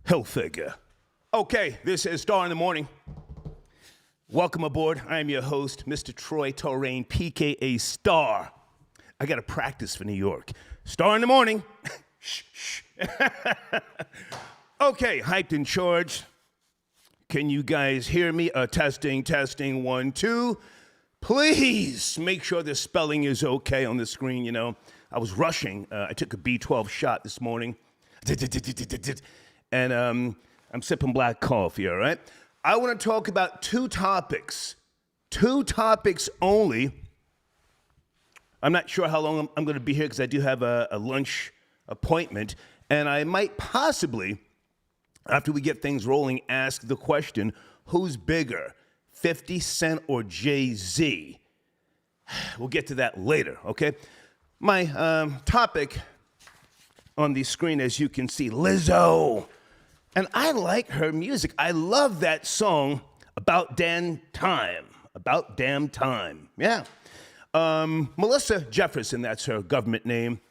Hill figure. Okay, this is Star in the Morning. Welcome aboard. I am your host, Mr. Troy Torrain, PKA Star. I got to practice for New York. Star in the Morning. Shh, shh. Okay, hyped and charged. Can you guys hear me? Testing, 1, 2. Please make sure the spelling is okay on the screen. You know, I was rushing. I took a B12 shot this morning. And I'm sipping black coffee, all right? I want to talk about two topics only. I'm not sure how long I'm going to be here because I do have a lunch appointment. And I might possibly, after we get things rolling, ask the question, who's bigger, 50 Cent or Jay-Z? We'll get to that later, okay? My topic on the screen, as you can see, Lizzo. And I like her music. I love that song, About Damn Time. About Damn Time, yeah. Melissa Jefferson, that's her government name.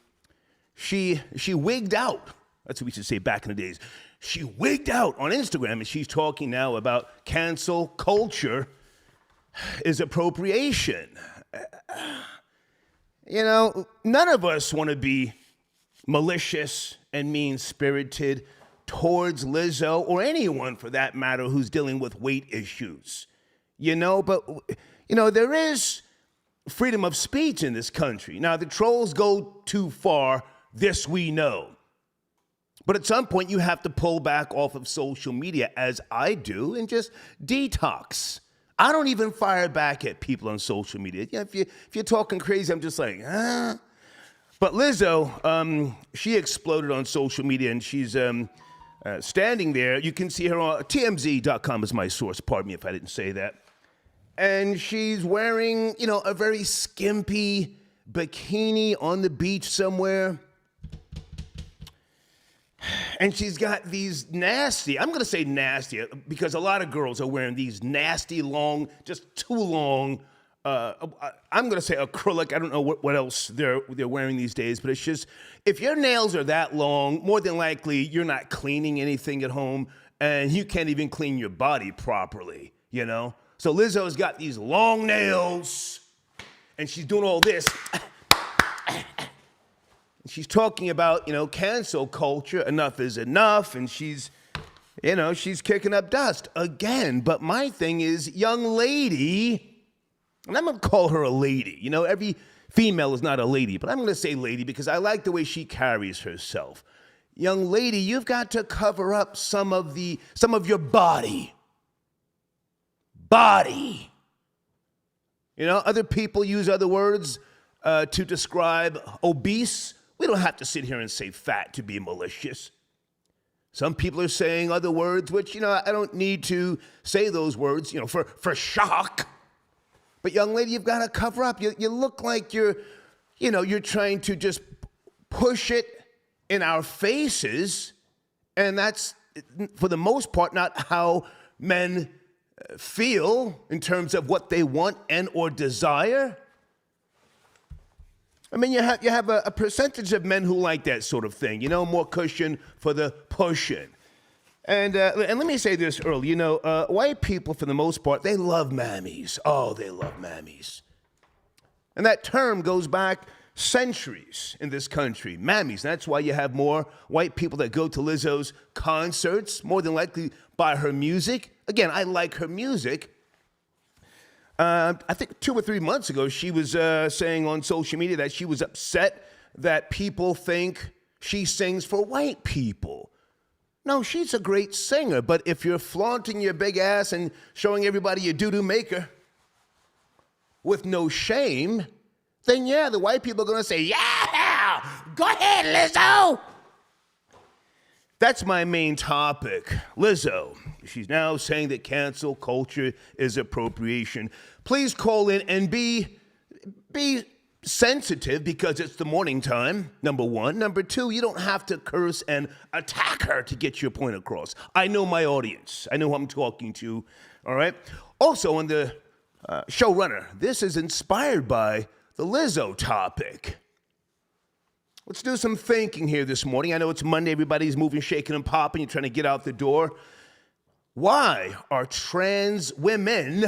She wigged out. That's what we should say back in the days. She wigged out on Instagram, and she's talking now about cancel culture is appropriation. You know, none of us want to be malicious and mean-spirited towards Lizzo or anyone for that matter who's dealing with weight issues. You know, but, you know, there is freedom of speech in this country. Now, the trolls go too far, this we know. But at some point, you have to pull back off of social media, as I do, and just detox. I don't even fire back at people on social media. You know, if you're talking crazy, I'm just like, ah. But Lizzo, she exploded on social media, and she's standing there. You can see her on TMZ.com is my source. Pardon me if I didn't say that. And she's wearing, you know, a very skimpy bikini on the beach somewhere. And she's got these nasty, I'm going to say nasty, because a lot of girls are wearing these nasty, long, just too long, I'm going to say acrylic. I don't know what else they're wearing these days, but it's just, if your nails are that long, more than likely you're not cleaning anything at home, and you can't even clean your body properly, you know? So Lizzo's got these long nails, and she's doing all this. She's talking about, you know, cancel culture, enough is enough, and she's, you know, she's kicking up dust again. But my thing is, young lady, and I'm going to call her a lady. You know, every female is not a lady, but I'm going to say lady because I like the way she carries herself. Young lady, you've got to cover up some of your body. Body. You know, other people use other words to describe obese. We don't have to sit here and say fat to be malicious. Some people are saying other words, which, you know, I don't need to say those words, you know, for shock. But young lady, you've got to cover up. You look like you're trying to just push it in our faces. And that's, for the most part, not how men feel in terms of what they want and or desire. I mean, you have a percentage of men who like that sort of thing, you know, more cushion for the pushing. And let me say this early, you know, white people, for the most part, they love mammies. Oh, they love mammies. And that term goes back centuries in this country, mammies. And that's why you have more white people that go to Lizzo's concerts, more than likely buy her music. Again, I like her music. I think 2 or 3 months ago, she was saying on social media that she was upset that people think she sings for white people. No, she's a great singer, but if you're flaunting your big ass and showing everybody your doo-doo maker with no shame, then yeah, the white people are going to say, yeah, go ahead, Lizzo. That's my main topic. Lizzo, she's now saying that cancel culture is appropriation. Please call in and be sensitive because it's the morning time, number one. Number two, you don't have to curse and attack her to get your point across. I know my audience. I know who I'm talking to, all right? Also, on the showrunner, this is inspired by the Lizzo topic. Let's do some thinking here this morning. I know it's Monday, everybody's moving, shaking, and popping. You're trying to get out the door. Why are trans women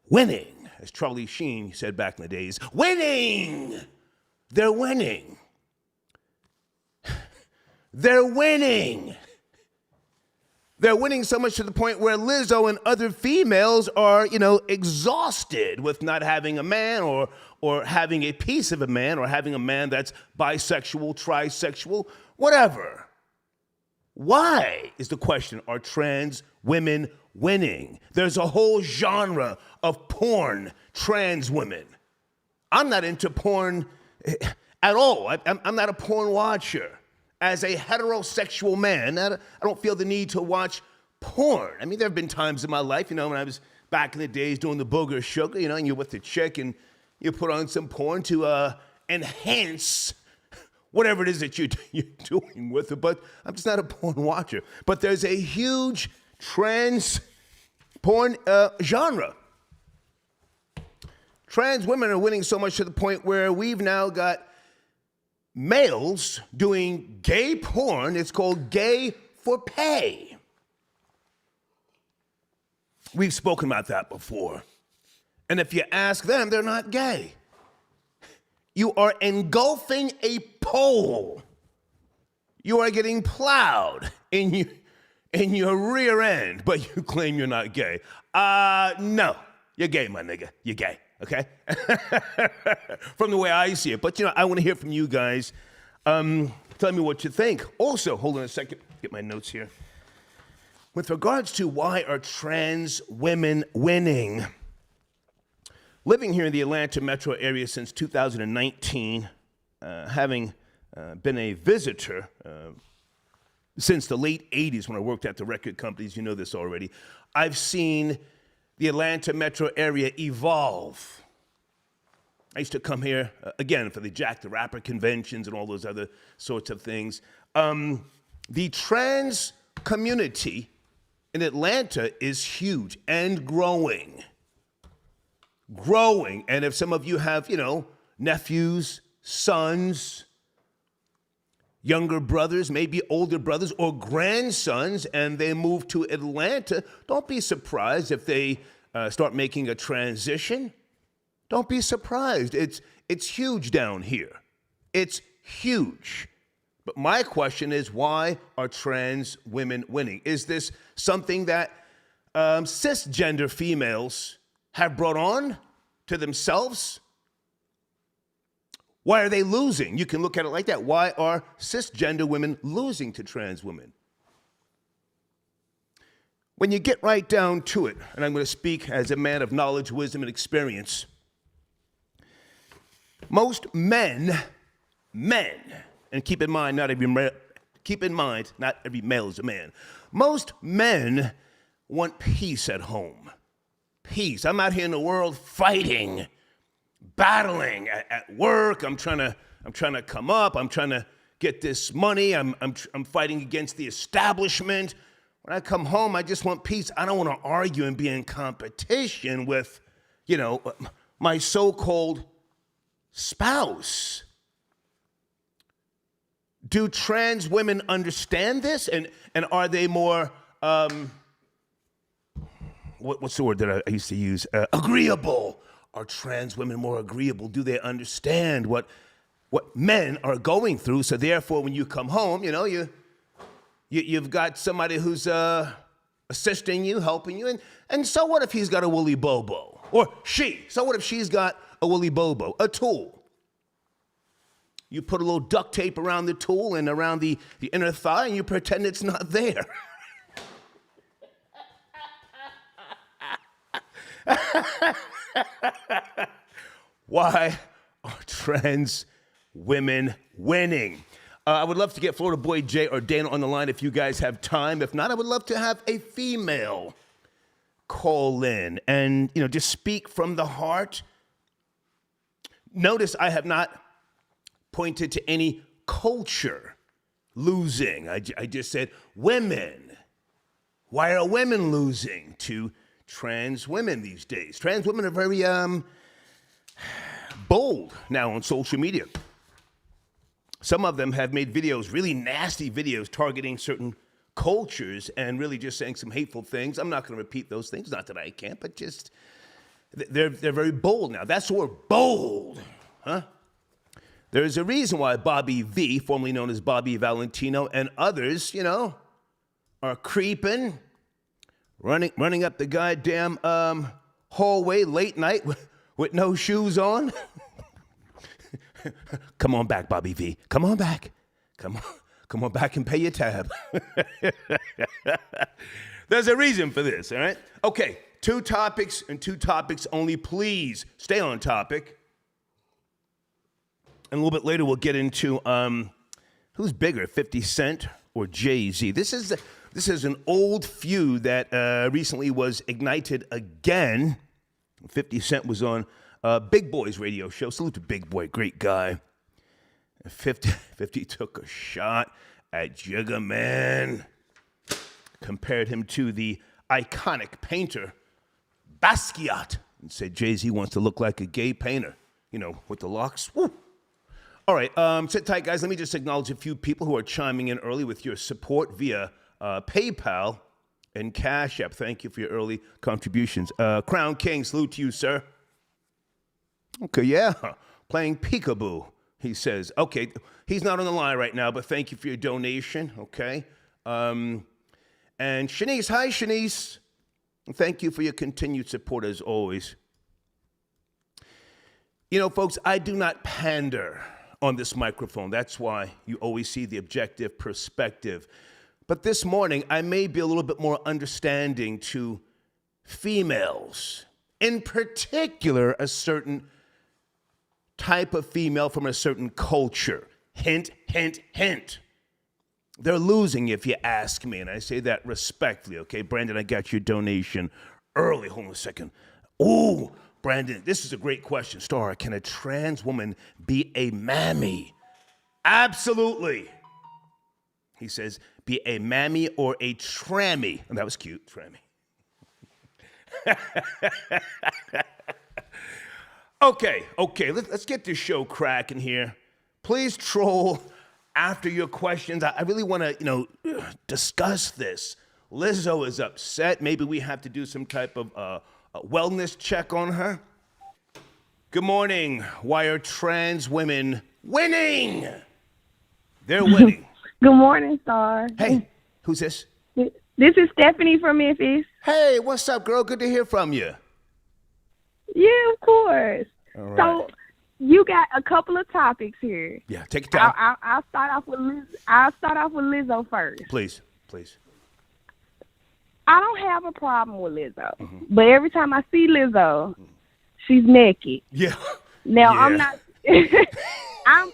winning? As Charlie Sheen said back in the days, winning! They're winning. They're winning. They're winning so much to the point where Lizzo and other females are, exhausted with not having a man or having a piece of a man or having a man that's bisexual, trisexual, whatever. Why is the question, are trans women winning? There's a whole genre of porn trans women. I'm not into porn at all. I'm not a porn watcher. As a heterosexual man, I don't feel the need to watch porn. I mean, there have been times in my life, when I was back in the days doing the booger sugar, and you're with the chick and you put on some porn to enhance whatever it is that you're doing with it. But I'm just not a porn watcher. But there's a huge trans porn genre. Trans women are winning so much to the point where we've now got males doing gay porn. It's called gay for pay. We've spoken about that before. And if you ask them, they're not gay. You are engulfing a pole. You are getting plowed in your rear end, but you claim you're not gay. No, you're gay, my nigga. You're gay. Okay? From the way I see it. But, I want to hear from you guys. Tell me what you think. Also, hold on a second. Get my notes here. With regards to why are trans women winning? Living here in the Atlanta metro area since 2019, having been a visitor since the late 80s when I worked at the record companies, you know this already, I've seen the Atlanta metro area evolve. I used to come here, again, for the Jack the Rapper conventions and all those other sorts of things. The trans community in Atlanta is huge and growing. Growing. And if some of you have, nephews, sons, younger brothers, maybe older brothers or grandsons, and they move to Atlanta, don't be surprised if they start making a transition. Don't be surprised. It's huge down here. It's huge. But my question is, why are trans women winning? Is this something that cisgender females have brought on to themselves? Why are they losing? You can look at it like that. Why are cisgender women losing to trans women? When you get right down to it, and I'm going to speak as a man of knowledge, wisdom, and experience, most men, and keep in mind, not every male is a man. Most men want peace at home. Peace. I'm out here in the world fighting, battling at work. I'm trying to come up. I'm trying to get this money. I'm fighting against the establishment. When I come home, I just want peace. I don't want to argue and be in competition with, my so-called spouse. Do trans women understand this? And are they more, what's the word that I used to use? Agreeable. Are trans women more agreeable? Do they understand what men are going through? So therefore, when you come home, you've got somebody who's assisting you, helping you. And so what if he's got a woolly bobo? Or she. So what if she's got a woolly bobo, a tool? You put a little duct tape around the tool and around the inner thigh, and you pretend it's not there. Why are trans women winning? I would love to get Florida Boy Jay or Dana on the line if you guys have time. If not, I would love to have a female call in and, just speak from the heart. Notice I have not pointed to any culture losing. I just said women. Why are women losing to trans women these days? Trans women are very bold now on social media. Some of them have made videos, really nasty videos, targeting certain cultures and really just saying some hateful things. I'm not going to repeat those things. Not that I can't, but just they're very bold now. That's the word, bold, huh? There's a reason why Bobby V, formerly known as Bobby Valentino, and others, are creeping, running up the goddamn hallway late night with no shoes on. Come on back, Bobby V. Come on back. Come on back and pay your tab. There's a reason for this, all right? Okay, 2 topics and 2 topics only. Please stay on topic. And a little bit later, we'll get into who's bigger, 50 Cent or Jay-Z. This is an old feud that recently was ignited again. 50 Cent was on Big Boy's radio show. Salute to Big Boy, great guy. 50 took a shot at Jigga Man. Compared him to the iconic painter Basquiat. And said Jay-Z wants to look like a gay painter. With the locks. Woo. All right, sit tight, guys. Let me just acknowledge a few people who are chiming in early with your support via PayPal and Cash App. Thank you for your early contributions. Crown King, salute to you, sir. Okay, yeah, playing peekaboo, he says. Okay, he's not on the line right now, but thank you for your donation, okay? And Shanice, hi, Shanice. Thank you for your continued support as always. Folks, I do not pander on this microphone. That's why you always see the objective perspective. But this morning, I may be a little bit more understanding to females, in particular, a certain type of female from a certain culture. Hint, hint, hint. They're losing, if you ask me, and I say that respectfully, okay? Brandon, I got your donation early. Hold on a second. Ooh, Brandon, this is a great question. Star, can a trans woman be a mammy? Absolutely. He says, be a mammy or a trammy. And that was cute, trammy. Okay, let's get this show cracking here. Please troll after your questions. I really want to, discuss this. Lizzo is upset. Maybe we have to do some type of a wellness check on her. Good morning. Why are trans women winning? They're winning. Good morning, Star. Hey, who's this? This is Stephanie from Memphis. Hey, what's up, girl? Good to hear from you. Yeah, of course. All right. So you got a couple of topics here. Yeah, take your time. I'll start off with Lizzo first. Please. I don't have a problem with Lizzo, but every time I see Lizzo, she's naked. Yeah. Now yeah. I'm not.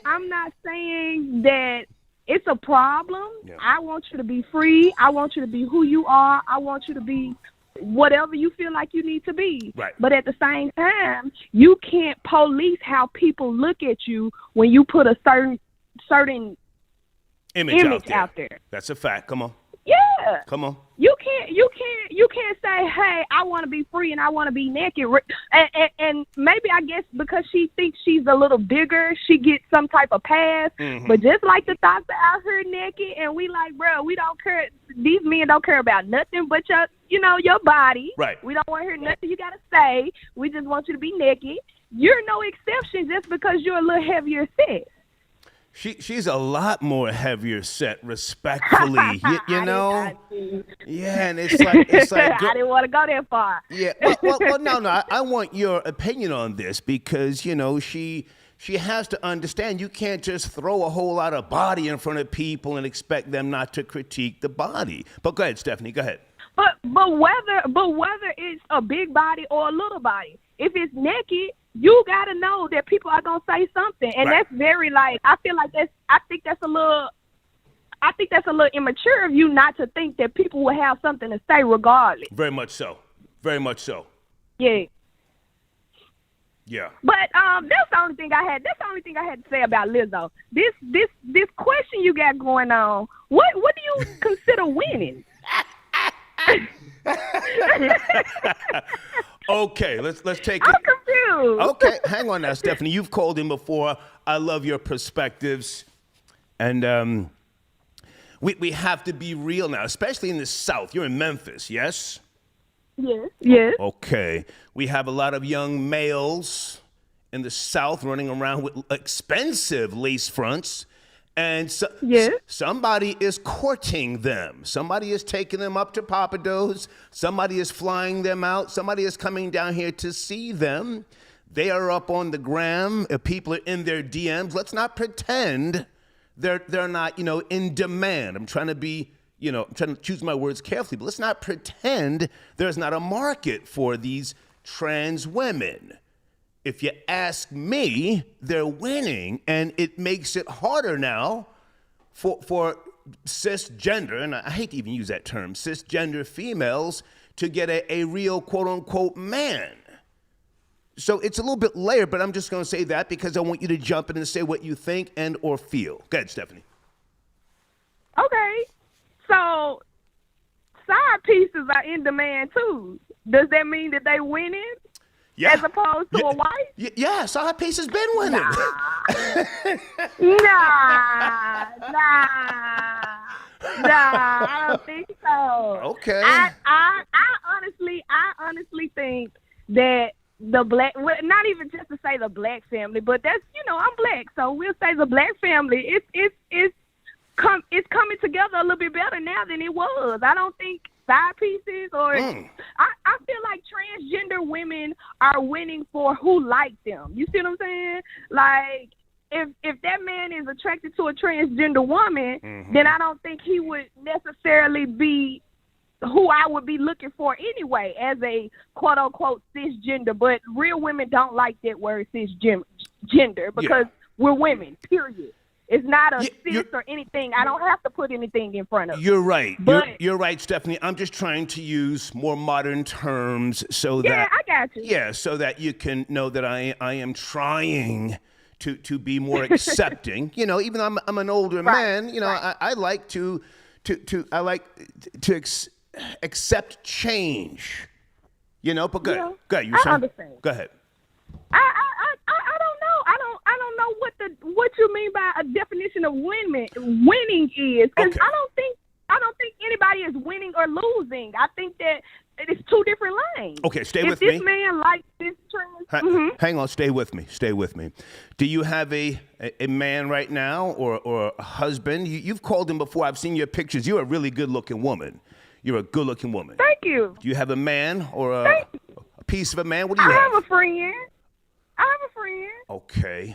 I'm not saying that it's a problem. Yeah. I want you to be free. I want you to be who you are. I want you to be whatever you feel like you need to be. Right. But at the same time, you can't police how people look at you when you put a certain image out there. That's a fact. Come on. Yeah. Come on. You can't say, hey, I want to be free and I want to be naked. And maybe, I guess, because she thinks she's a little bigger, she gets some type of pass. But just like the doctor out here naked, and we like, bro, we don't care. These men don't care about nothing but your body. Right. We don't want to hear nothing you got to say. We just want you to be naked. You're no exception just because you're a little heavier set. She's a lot more heavier set, respectfully. you know? Yeah, and it's like I didn't want to go that far. Yeah, well, no. I want your opinion on this because, she has to understand you can't just throw a whole lot of body in front of people and expect them not to critique the body. But go ahead, Stephanie, go ahead. But whether it's a big body or a little body, if it's naked, you gotta know that people are gonna say something, and right. That's very I think that's a little immature of you not to think that people will have something to say regardless. Very much so. Very much so. Yeah. Yeah. But that's the only thing I had. That's the only thing I had to say about Lizzo. This question you got going on. What do you consider winning? Okay, let's take it. I'm confused. Okay, hang on now, Stephanie. You've called in before. I love your perspectives. And we have to be real now, especially in the South. You're in Memphis, yes? Yes. Yes. Okay. We have a lot of young males in the South running around with expensive lace fronts. And Yes. somebody is courting them. Somebody is taking them up to Papados. Somebody is flying them out. Somebody is coming down here to see them. They are up on the gram. People are in their DMs. Let's not pretend they're not, in demand. I'm trying to be, I'm trying to choose my words carefully, but let's not pretend there's not a market for these trans women. If you ask me, they're winning, and it makes it harder now for cisgender, and I hate to even use that term, cisgender females to get a real quote-unquote man. So it's a little bit layered, but I'm just going to say that because I want you to jump in and say what you think and or feel. Go ahead, Stephanie. Okay. So side pieces are in demand, too. Does that mean that they winning? Yeah. As opposed to a wife? Yeah, side piece has been winning. Nah, I don't think so. Okay. I honestly think that the black, well, not even just to say the black family, but that's, I'm black, so we'll say the black family. It's coming together a little bit better now than it was. I don't think side pieces or I feel like transgender women are winning for who like them. You see what I'm saying? Like if that man is attracted to a transgender woman, then I don't think he would necessarily be who I would be looking for anyway as a quote unquote cisgender. But real women don't like that word cisgender because we're women, period. It's not a cis or anything. I don't have to put anything in front of it. You're right. But, you're right, Stephanie. I'm just trying to use more modern terms so that... Yeah, I got you. Yeah, so that you can know that I am trying to be more accepting. Even though I'm an older man, I like to accept change. But go ahead. Go ahead. You were saying? I understand. Go ahead. I don't know. I don't know what you mean by a definition of winning is, because Okay. I don't think anybody is winning or losing. I think that it's two different lanes. Okay, stay if with this me. man likes this trans, Hang on, stay with me. Do you have a man right now or a husband? You've called him before. I've seen your pictures. You're a really good-looking woman. You're a good-looking woman. Thank you. Do you have a man or a piece of a man? What do you I have? have a friend. Okay.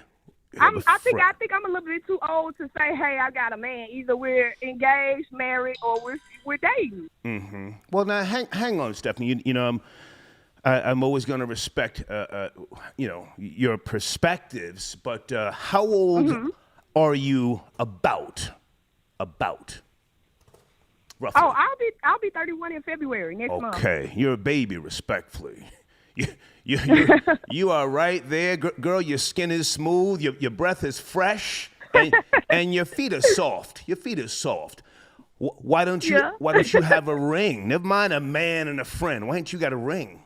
I think I'm a little bit too old to say, hey, I got a man. Either we're engaged, married, or we're dating. Mm-hmm. Well, now hang on, Stephanie. I'm always going to respect your perspectives, but how old are you about? Roughly. Oh, I'll be 31 in February next month. Okay, you're a baby, respectfully. You are right there, girl. Your skin is smooth. Your breath is fresh, and your feet are soft. Why don't you have a ring? Never mind a man and a friend. Why ain't you got a ring?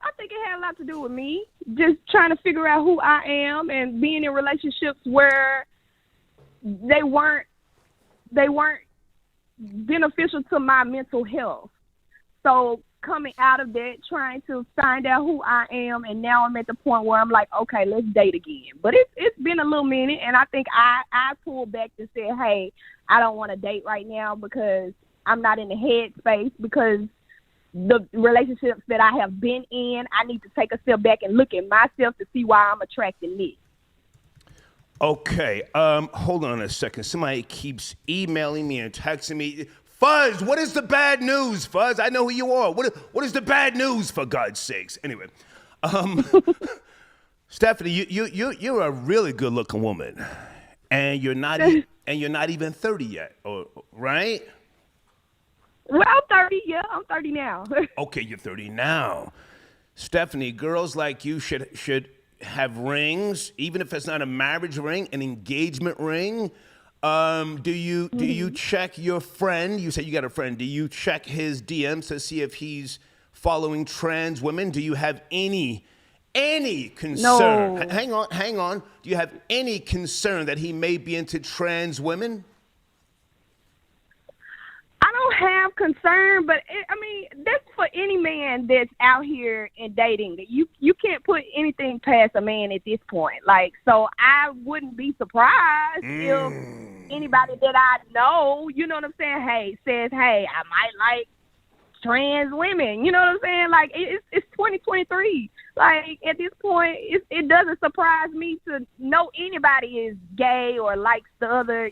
I think it had a lot to do with me just trying to figure out who I am and being in relationships where they weren't beneficial to my mental health. So coming out of that, trying to find out who I am, and now I'm at the point where I'm like, okay, let's date again. But it's been a little minute, and I think I pulled back and said, hey, I don't want to date right now because I'm not in the headspace, because the relationships that I have been in, I need to take a step back and look at myself to see why I'm attracting this. Okay, hold on a second. Somebody keeps emailing me and texting me. Fuzz, what is the bad news, Fuzz? I know who you are. What is the bad news, for God's sakes? Anyway, Stephanie, you're a really good-looking woman, and you're not even 30 yet, right? Well, I'm 30. Yeah, I'm 30 now. Okay, you're 30 now. Stephanie, girls like you should have rings, even if it's not a marriage ring, an engagement ring. Do you check your friend? You say you got a friend. Do you check his DMs to see if he's following trans women? Do you have any any concern? No. Hang on. Do you have any concern that he may be into trans women? I don't have concern, but that's for any man that's out here and dating. You can't put anything past a man at this point. Like, so I wouldn't be surprised if anybody that I know, you know what I'm saying, says, hey, I might like trans women. You know what I'm saying? Like, it's 2023. Like, at this point, it doesn't surprise me to know anybody is gay or likes the other,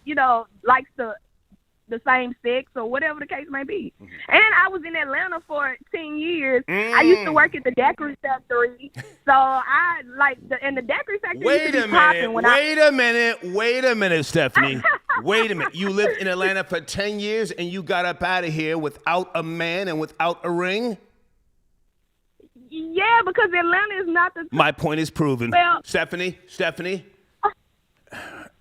likes the same sex or whatever the case may be. And I was in Atlanta for 10 years. I used to work at the daiquiri factory. So I and the daiquiri factory used to be popping when Wait a minute, Stephanie. Wait a minute. You lived in Atlanta for 10 years and you got up out of here without a man and without a ring? Yeah, because Atlanta is not the... My point is proven. Well, Stephanie,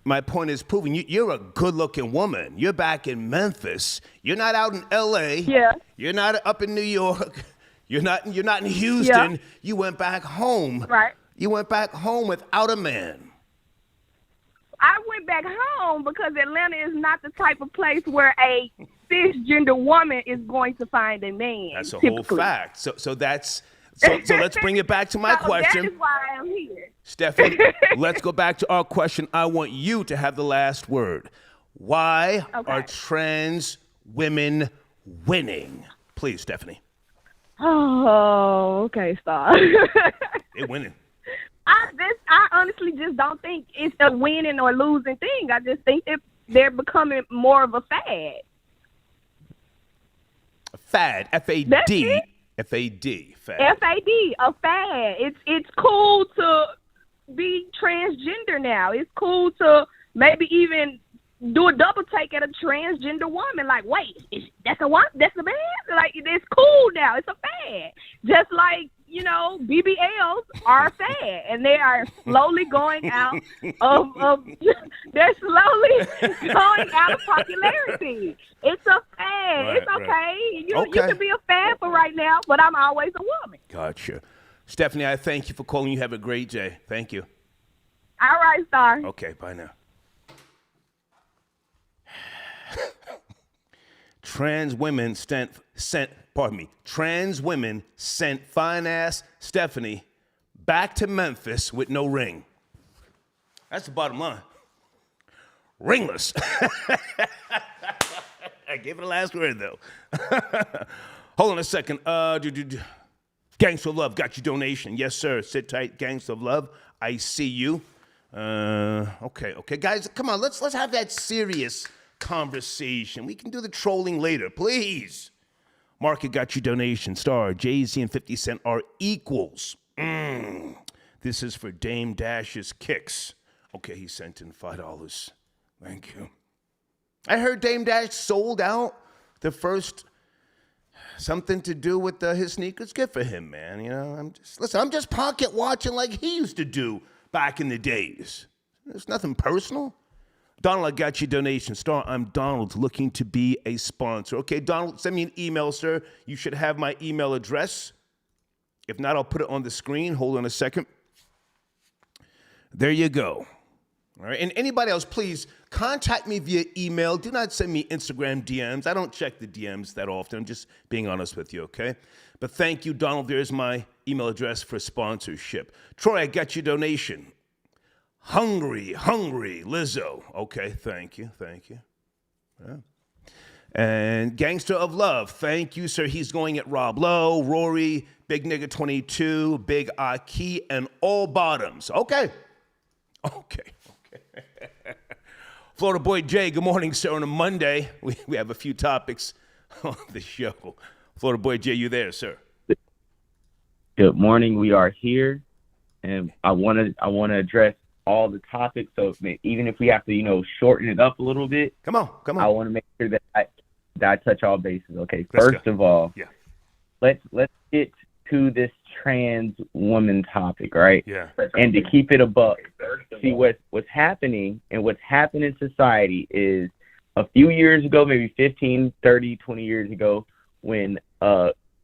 my point is proven. You're a good-looking woman. You're back in Memphis. You're not out in L.A. Yeah. You're not up in New York. You're not in Houston. Yeah. You went back home. Right. You went back home without a man. I went back home because Atlanta is not the type of place where a cisgender woman is going to find a man. That's a typically. whole fact. So let's bring it back to my question. That is why I'm here. Stephanie, let's go back to our question. I want you to have the last word. Why are trans women winning? Please, Stephanie. Oh, okay, stop. They're winning. I honestly just don't think it's a winning or losing thing. I just think that they're becoming more of a fad. A fad. F-A-D. That's it. F-A-D. Fad. F-A-D. A fad. It's cool to be transgender now. It's cool to maybe even do a double take at a transgender woman. Like, wait, that's a what? That's a man? Like, it's cool now. It's a fad. Just like, BBLs are a fad, and they are slowly going out of they're slowly going out of popularity. It's a fad. Right, it's okay. right. You can be a fad for right now, but I'm always a woman. Gotcha. Stephanie, I thank you for calling. You have a great day. Thank you. All right, Star. Okay, bye now. Trans women sent fine-ass Stephanie back to Memphis with no ring. That's the bottom line. Ringless. I gave it the last word, though. Hold on a second. Gangsta of Love got your donation. Yes, sir. Sit tight, Gangsta of Love. I see you. Okay, guys, come on. Let's have that serious conversation. We can do the trolling later, please. Market got your donation. Star, Jay-Z and 50 Cent are equals. This is for Dame Dash's kicks. Okay, he sent in $5. Thank you. I heard Dame Dash sold out the first something to do with his sneakers. Good for him, man. I'm just pocket watching like he used to do back in the days. There's nothing personal. Donald, I got your donation. Star, I'm Donald, looking to be a sponsor. Okay, Donald, send me an email, sir. You should have my email address. If not, I'll put it on the screen. Hold on a second. There you go. All right, and anybody else, please contact me via email. Do not send me Instagram DMs. I don't check the DMs that often. I'm just being honest with you, okay? But thank you, Donald. There's my email address for sponsorship. Troy, I got your donation. Hungry, Lizzo. Okay, thank you. Yeah. And Gangster of Love, thank you, sir. He's going at Rob Lowe, Rory, Big Nigga 22, Big Aki, and all bottoms. Okay. Florida Boy Jay, good morning, sir. On a Monday, we have a few topics on the show. Florida Boy Jay, you there, sir? Good morning. We are here, and I want to address all the topics. So even if we have to, shorten it up a little bit, come on. I want to make sure that I touch all bases. Okay. First of all, let's get to this trans woman topic, right? Yeah. And to keep it a buck, see what's happening and what's happened in society is a few years ago, maybe 15, 30, 20 years ago, when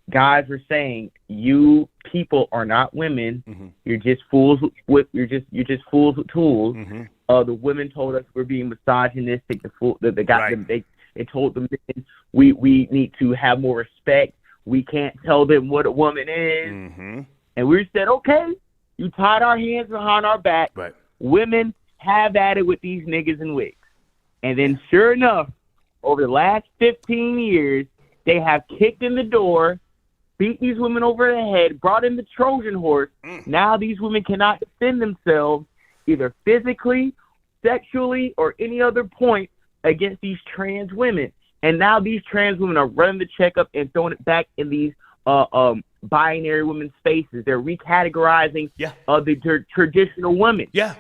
guys were saying, you people are not women. You're just fools with you're just fools with tools. The women told us we're being misogynistic. The guys they told the men we need to have more respect. We can't tell them what a woman is. And we said, okay, you tied our hands behind our back. Right. Women have at it with these niggas in wigs. And then sure enough, over the last 15 years, they have kicked in the door, beat these women over the head, brought in the Trojan horse. Now these women cannot defend themselves either physically, sexually, or any other point against these trans women. And now these trans women are running the checkup and throwing it back in these binary women's spaces. They're recategorizing the traditional women. Yeah,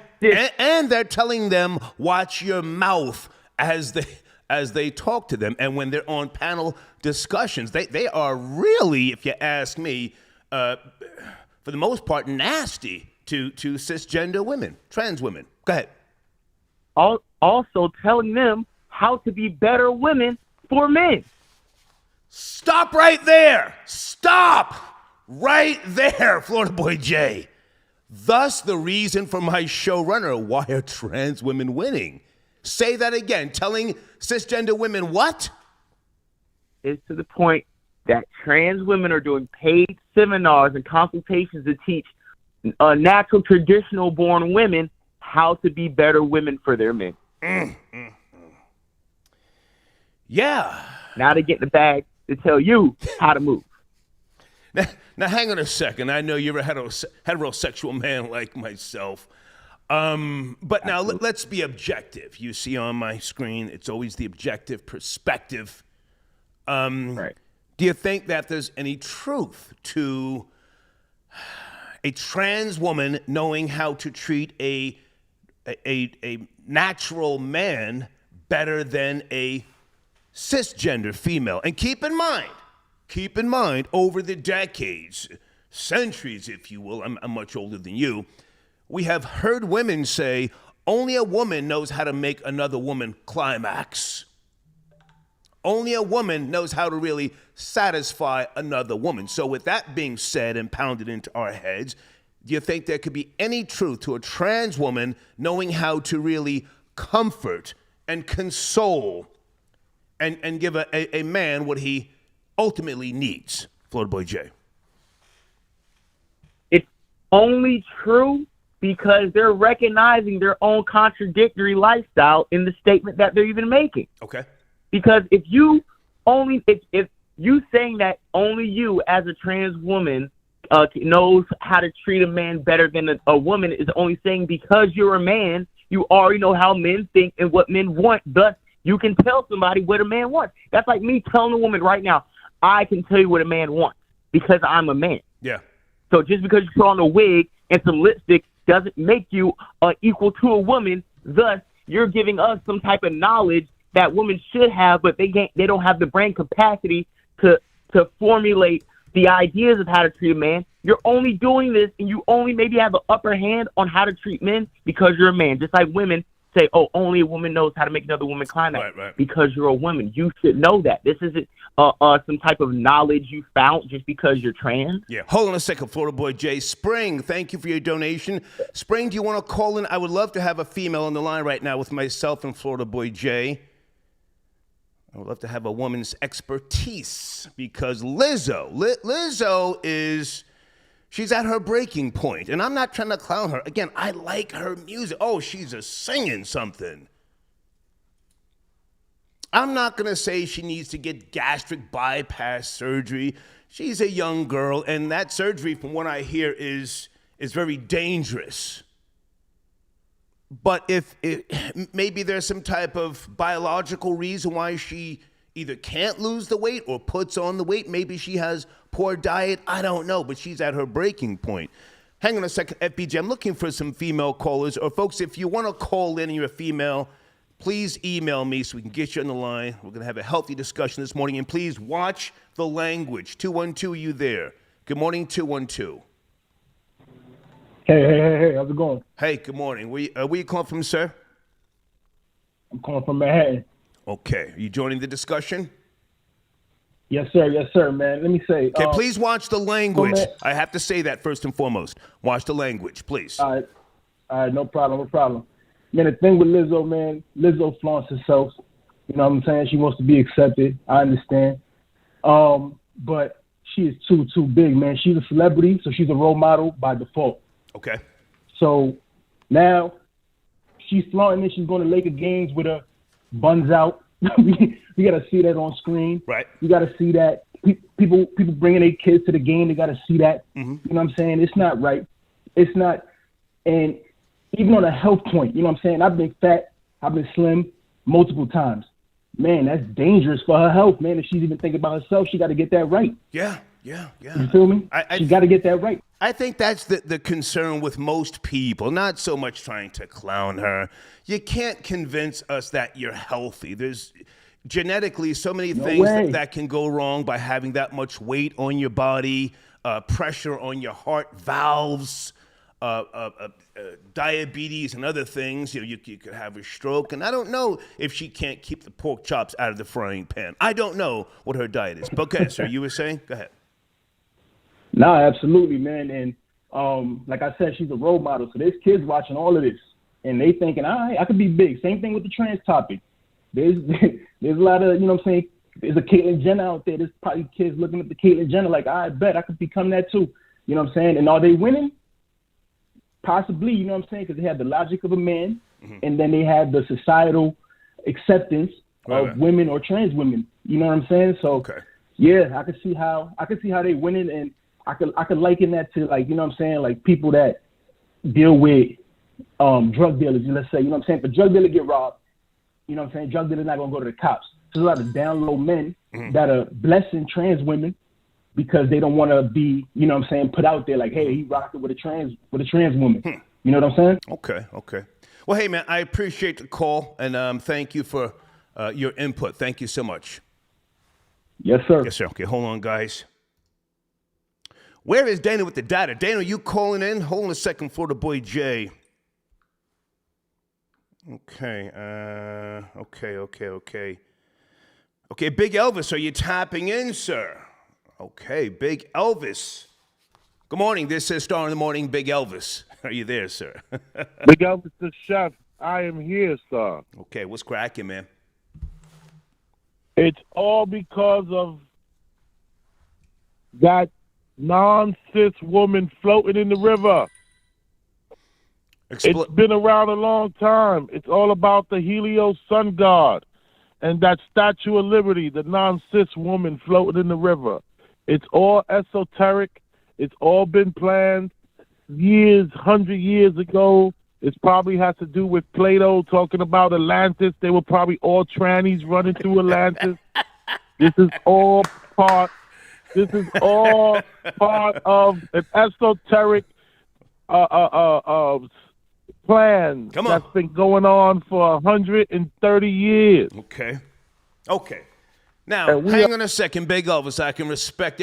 and they're telling them, watch your mouth as they talk to them. And when they're on panel discussions, they are really, if you ask me, for the most part, nasty to cisgender women, trans women. Go ahead. Also telling them how to be better women for men. Stop right there. Stop right there, Florida Boy J. Thus, the reason for my showrunner, why are trans women winning? Say that again. Telling cisgender women what? It's to the point that trans women are doing paid seminars and consultations to teach natural, traditional-born women how to be better women for their men. Yeah. Now they get in the bag to tell you how to move. Now, hang on a second. I know you're a heterosexual man like myself. But now let's be objective. You see on my screen, it's always the objective perspective. Right. Do you think that there's any truth to a trans woman knowing how to treat a natural man better than a cisgender female? And keep in mind, over the decades, centuries, if you will, I'm much older than you, we have heard women say, only a woman knows how to make another woman climax. Only a woman knows how to really satisfy another woman. So with that being said and pounded into our heads, do you think there could be any truth to a trans woman knowing how to really comfort and console and give a man what he ultimately needs? Florida Boy J. It's only true because they're recognizing their own contradictory lifestyle in the statement that they're even making. Okay. Because if you saying that only you as a trans woman knows how to treat a man better than a woman is only saying because you're a man, you already know how men think and what men want. Thus, you can tell somebody what a man wants. That's like me telling a woman right now, I can tell you what a man wants because I'm a man. Yeah. So just because you put on a wig and some lipstick doesn't make you equal to a woman. Thus, you're giving us some type of knowledge that women should have, but they don't have the brain capacity to formulate the ideas of how to treat a man. You're only doing this, and you only maybe have an upper hand on how to treat men because you're a man. Just like women say, oh, only a woman knows how to make another woman climax. Right. Because you're a woman. You should know that. This isn't some type of knowledge you found just because you're trans. Yeah. Hold on a second, Florida Boy J. Spring, thank you for your donation. Spring, do you want to call in? I would love to have a female on the line right now with myself and Florida Boy J. I would love to have a woman's expertise because Lizzo she's at her breaking point. And I'm not trying to clown her. Again, I like her music. Oh, she's a singing something. I'm not going to say she needs to get gastric bypass surgery. She's a young girl, and that surgery, from what I hear, is very dangerous. But if maybe there's some type of biological reason why she either can't lose the weight or puts on the weight. Maybe she has poor diet. I don't know, but she's at her breaking point. Hang on a second, FBJ. I'm looking for some female callers. Or folks, if you want to call in and you're a female, please email me so we can get you on the line. We're going to have a healthy discussion this morning. And please watch the language. 212, you there? Good morning, 212. Hey, how's it going? Hey, good morning. Where you calling from, sir? I'm calling from Manhattan. Okay. Are you joining the discussion? Yes, sir, man. Let me say. Okay, please watch the language. man. I have to say that first and foremost. Watch the language, please. All right, no problem. Man, the thing with Lizzo, man, Lizzo flaunts herself. You know what I'm saying? She wants to be accepted. I understand. But she is too big, man. She's a celebrity, so she's a role model by default. Okay. So now she's flaunting it. She's going to Laker games with her buns out. We got to see that on screen. Right. You got to see that. People bringing their kids to the game, they got to see that. Mm-hmm. You know what I'm saying? It's not right. It's not. And even on a health point, you know what I'm saying? I've been fat. I've been slim multiple times. Man, that's dangerous for her health, man. If she's even thinking about herself, she got to get that right. Yeah. You feel me? She got to get that right. I think that's the concern with most people, not so much trying to clown her. You can't convince us that you're healthy. There's genetically so many things that can go wrong by having that much weight on your body, pressure on your heart valves, diabetes and other things. You could have a stroke. And I don't know if she can't keep the pork chops out of the frying pan. I don't know what her diet is. But okay, sir, you were saying? Go ahead. Nah, absolutely, man. And like I said, she's a role model. So there's kids watching all of this, and they thinking, all right, I could be big. Same thing with the trans topic. There's a lot of, you know what I'm saying, there's a Caitlyn Jenner out there. There's probably kids looking at the Caitlyn Jenner like, I bet I could become that too. You know what I'm saying? And are they winning? Possibly, you know what I'm saying? Because they have the logic of a man, and then they have the societal acceptance of women or trans women. You know what I'm saying? So, yeah, I can see how they winning, and I could liken that to, like, you know what I'm saying, like people that deal with drug dealers. Let's say, you know what I'm saying, if a drug dealer get robbed, you know what I'm saying, drug dealer's not gonna go to the cops. So there's a lot of down low men that are blessing trans women because they don't want to be, you know what I'm saying, put out there like, hey, he rocked it with a trans woman. You know what I'm saying? Okay. Well, hey, man, I appreciate the call, and thank you for your input. Thank you so much. Yes, sir. Yes, sir. Okay, hold on, guys. Where is Dana with the data? Dana, you calling in? Hold on a second for the boy Jay. Okay. Okay, Big Elvis, are you tapping in, sir? Okay, Big Elvis. Good morning. This is Star in the Morning, Big Elvis. Are you there, sir? Big Elvis the chef. I am here, sir. Okay, what's cracking, man? It's all because of that non-cis woman floating in the river. It's been around a long time. It's all about the Helios sun god and that Statue of Liberty, the non-cis woman floating in the river. It's all esoteric. It's all been planned years, 100 years ago. It probably has to do with Plato talking about Atlantis. They were probably all trannies running through Atlantis. This is all part of an esoteric plan that's been going on for 130 years. Okay. Now, hang on a second, Big Elvis. I can respect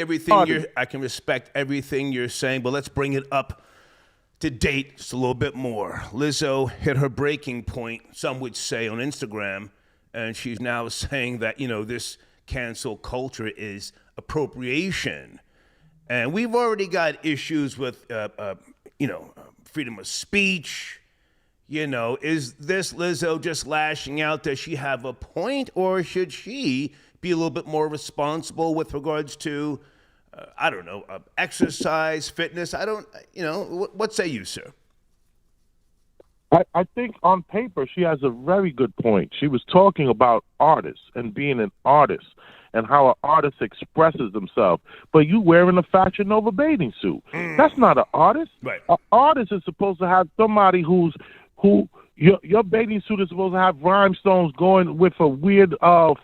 everything you're saying, but let's bring it up to date just a little bit more. Lizzo hit her breaking point, some would say, on Instagram, and she's now saying that, this cancel culture is appropriation. And we've already got issues with, freedom of speech. Is this Lizzo just lashing out? Does she have a point, or should she be a little bit more responsible with regards to, exercise, fitness? What say you, sir? I think on paper she has a very good point. She was talking about artists and being an artist and how an artist expresses themselves. But you wearing a Fashion Nova bathing suit. That's not an artist. Right. An artist is supposed to have somebody who your bathing suit is supposed to have rhinestones going with a weird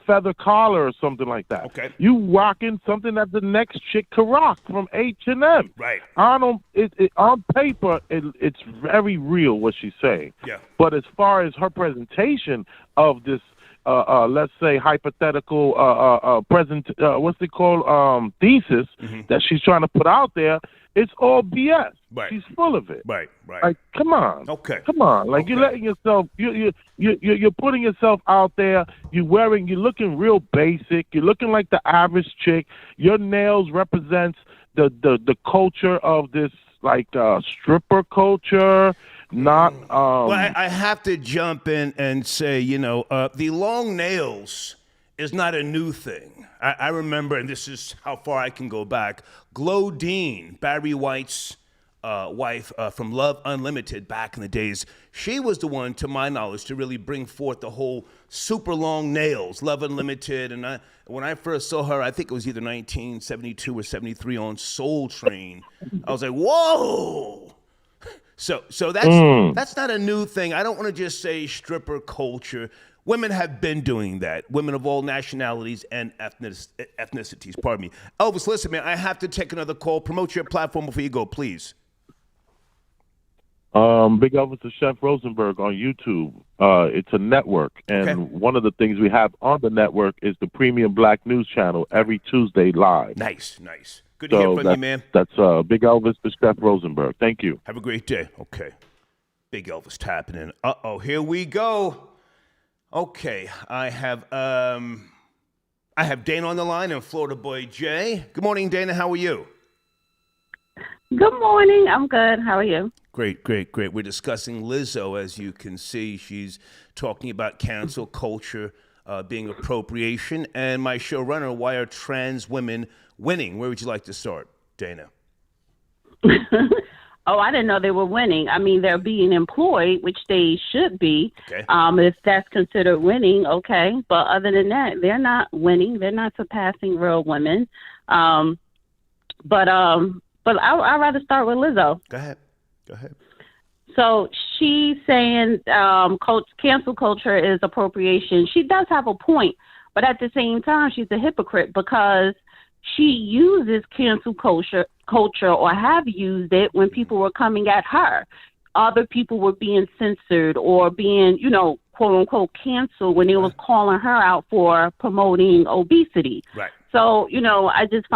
feather collar or something like that. Okay. You rocking something that the next chick could rock from H&M. Right. On paper, it's very real what she's saying. Yeah. But as far as her presentation of this let's say hypothetical what's it called thesis that she's trying to put out there, it's all BS. Right. She's full of it. Right. Like, come on. Okay. Come on. Like, you're letting yourself, you're putting yourself out there. You're looking real basic. You're looking like the average chick. Your nails represents the culture of this, like, stripper culture. Not. Well, I have to jump in and say, the long nails is not a new thing. I remember, and this is how far I can go back, Glodine, Barry White's wife from Love Unlimited back in the days, she was the one, to my knowledge, to really bring forth the whole super long nails, Love Unlimited. And when I first saw her, I think it was either 1972 or 73 on Soul Train. I was like, whoa! So that's not a new thing. I don't want to just say stripper culture. Women have been doing that. Women of all nationalities and ethnicities. Pardon me. Elvis, listen, man, I have to take another call. Promote your platform before you go, please. Big Elvis to Chef Rosenberg on YouTube. It's a network, and one of the things we have on the network is the Premium Black News Channel every Tuesday live. Nice. Good to hear from you, man. That's Big Elvis to Chef Rosenberg. Thank you. Have a great day. Okay. Big Elvis tapping in. Uh-oh, here we go. Okay, I have Dana on the line and Florida Boy Jay. Good morning, Dana. How are you? Good morning. I'm good. How are you? Great. We're discussing Lizzo. As you can see, she's talking about cancel culture being appropriation. And my showrunner, why are trans women winning? Where would you like to start, Dana? Oh, I didn't know they were winning. I mean, they're being employed, which they should be. Okay. If that's considered winning, okay. But other than that, they're not winning. They're not surpassing real women. But I'd rather start with Lizzo. Go ahead. So she's saying cancel culture is appropriation. She does have a point, but at the same time, she's a hypocrite because she uses cancel culture or have used it when people were coming at her. Other people were being censored or being, quote unquote, canceled when they was calling her out for promoting obesity. Right. So, I just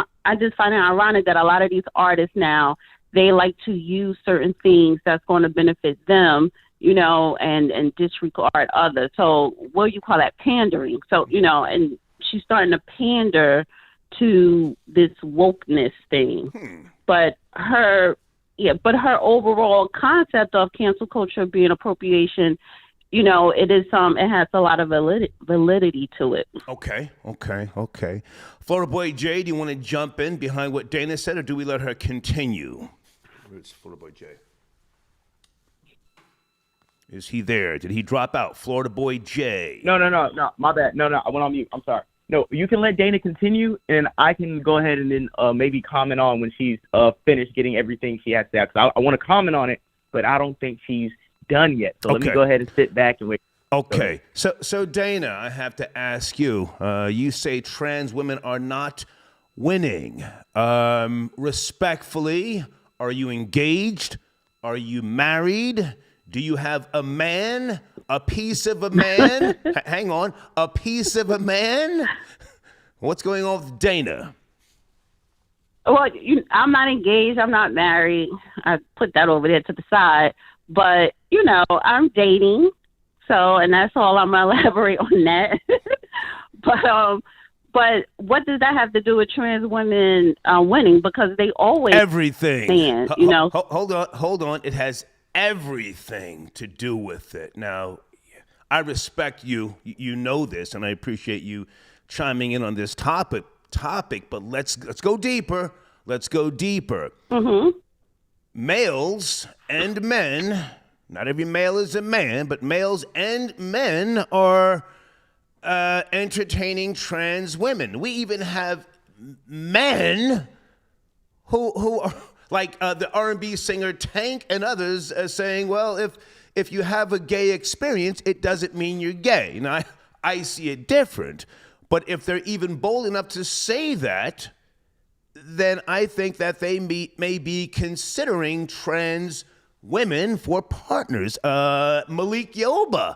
find it ironic that a lot of these artists now, they like to use certain things that's going to benefit them, and disregard others. So what do you call that? Pandering. So, and she's starting to pander to this wokeness thing. But her overall concept of cancel culture being appropriation, it has a lot of validity to it. Okay. Florida Boy Jay, do you want to jump in behind what Dana said, or do we let her continue? Where's Florida Boy Jay? Is he there? Did he drop out? Florida Boy Jay. No, my bad. No, I went on mute. I'm sorry. No, you can let Dana continue, and I can go ahead and then maybe comment on when she's finished getting everything she has to say. Because I want to comment on it, but I don't think she's done yet. So let me go ahead and sit back and wait. Okay. So Dana, I have to ask you. You say trans women are not winning. Respectfully, are you engaged? Are you married? Do you have a man? A piece of a man? Hang on. A piece of a man? What's going on with Dana? Well, I'm not engaged. I'm not married. I put that over there to the side. But, I'm dating. So, and that's all I'm going to elaborate on that. But what does that have to do with trans women winning? Because they always everything. Stand, Hold on. It has everything to do with it. Now, I respect you. You know this, and I appreciate you chiming in on this topic. But let's go deeper. Mm-hmm. Males and men. Not every male is a man, but males and men are entertaining trans women. We even have men who are like the R&B singer Tank and others saying, well, if you have a gay experience, it doesn't mean you're gay. Now, I see it different. But if they're even bold enough to say that, then I think that they may be considering trans women for partners. Malik Yoba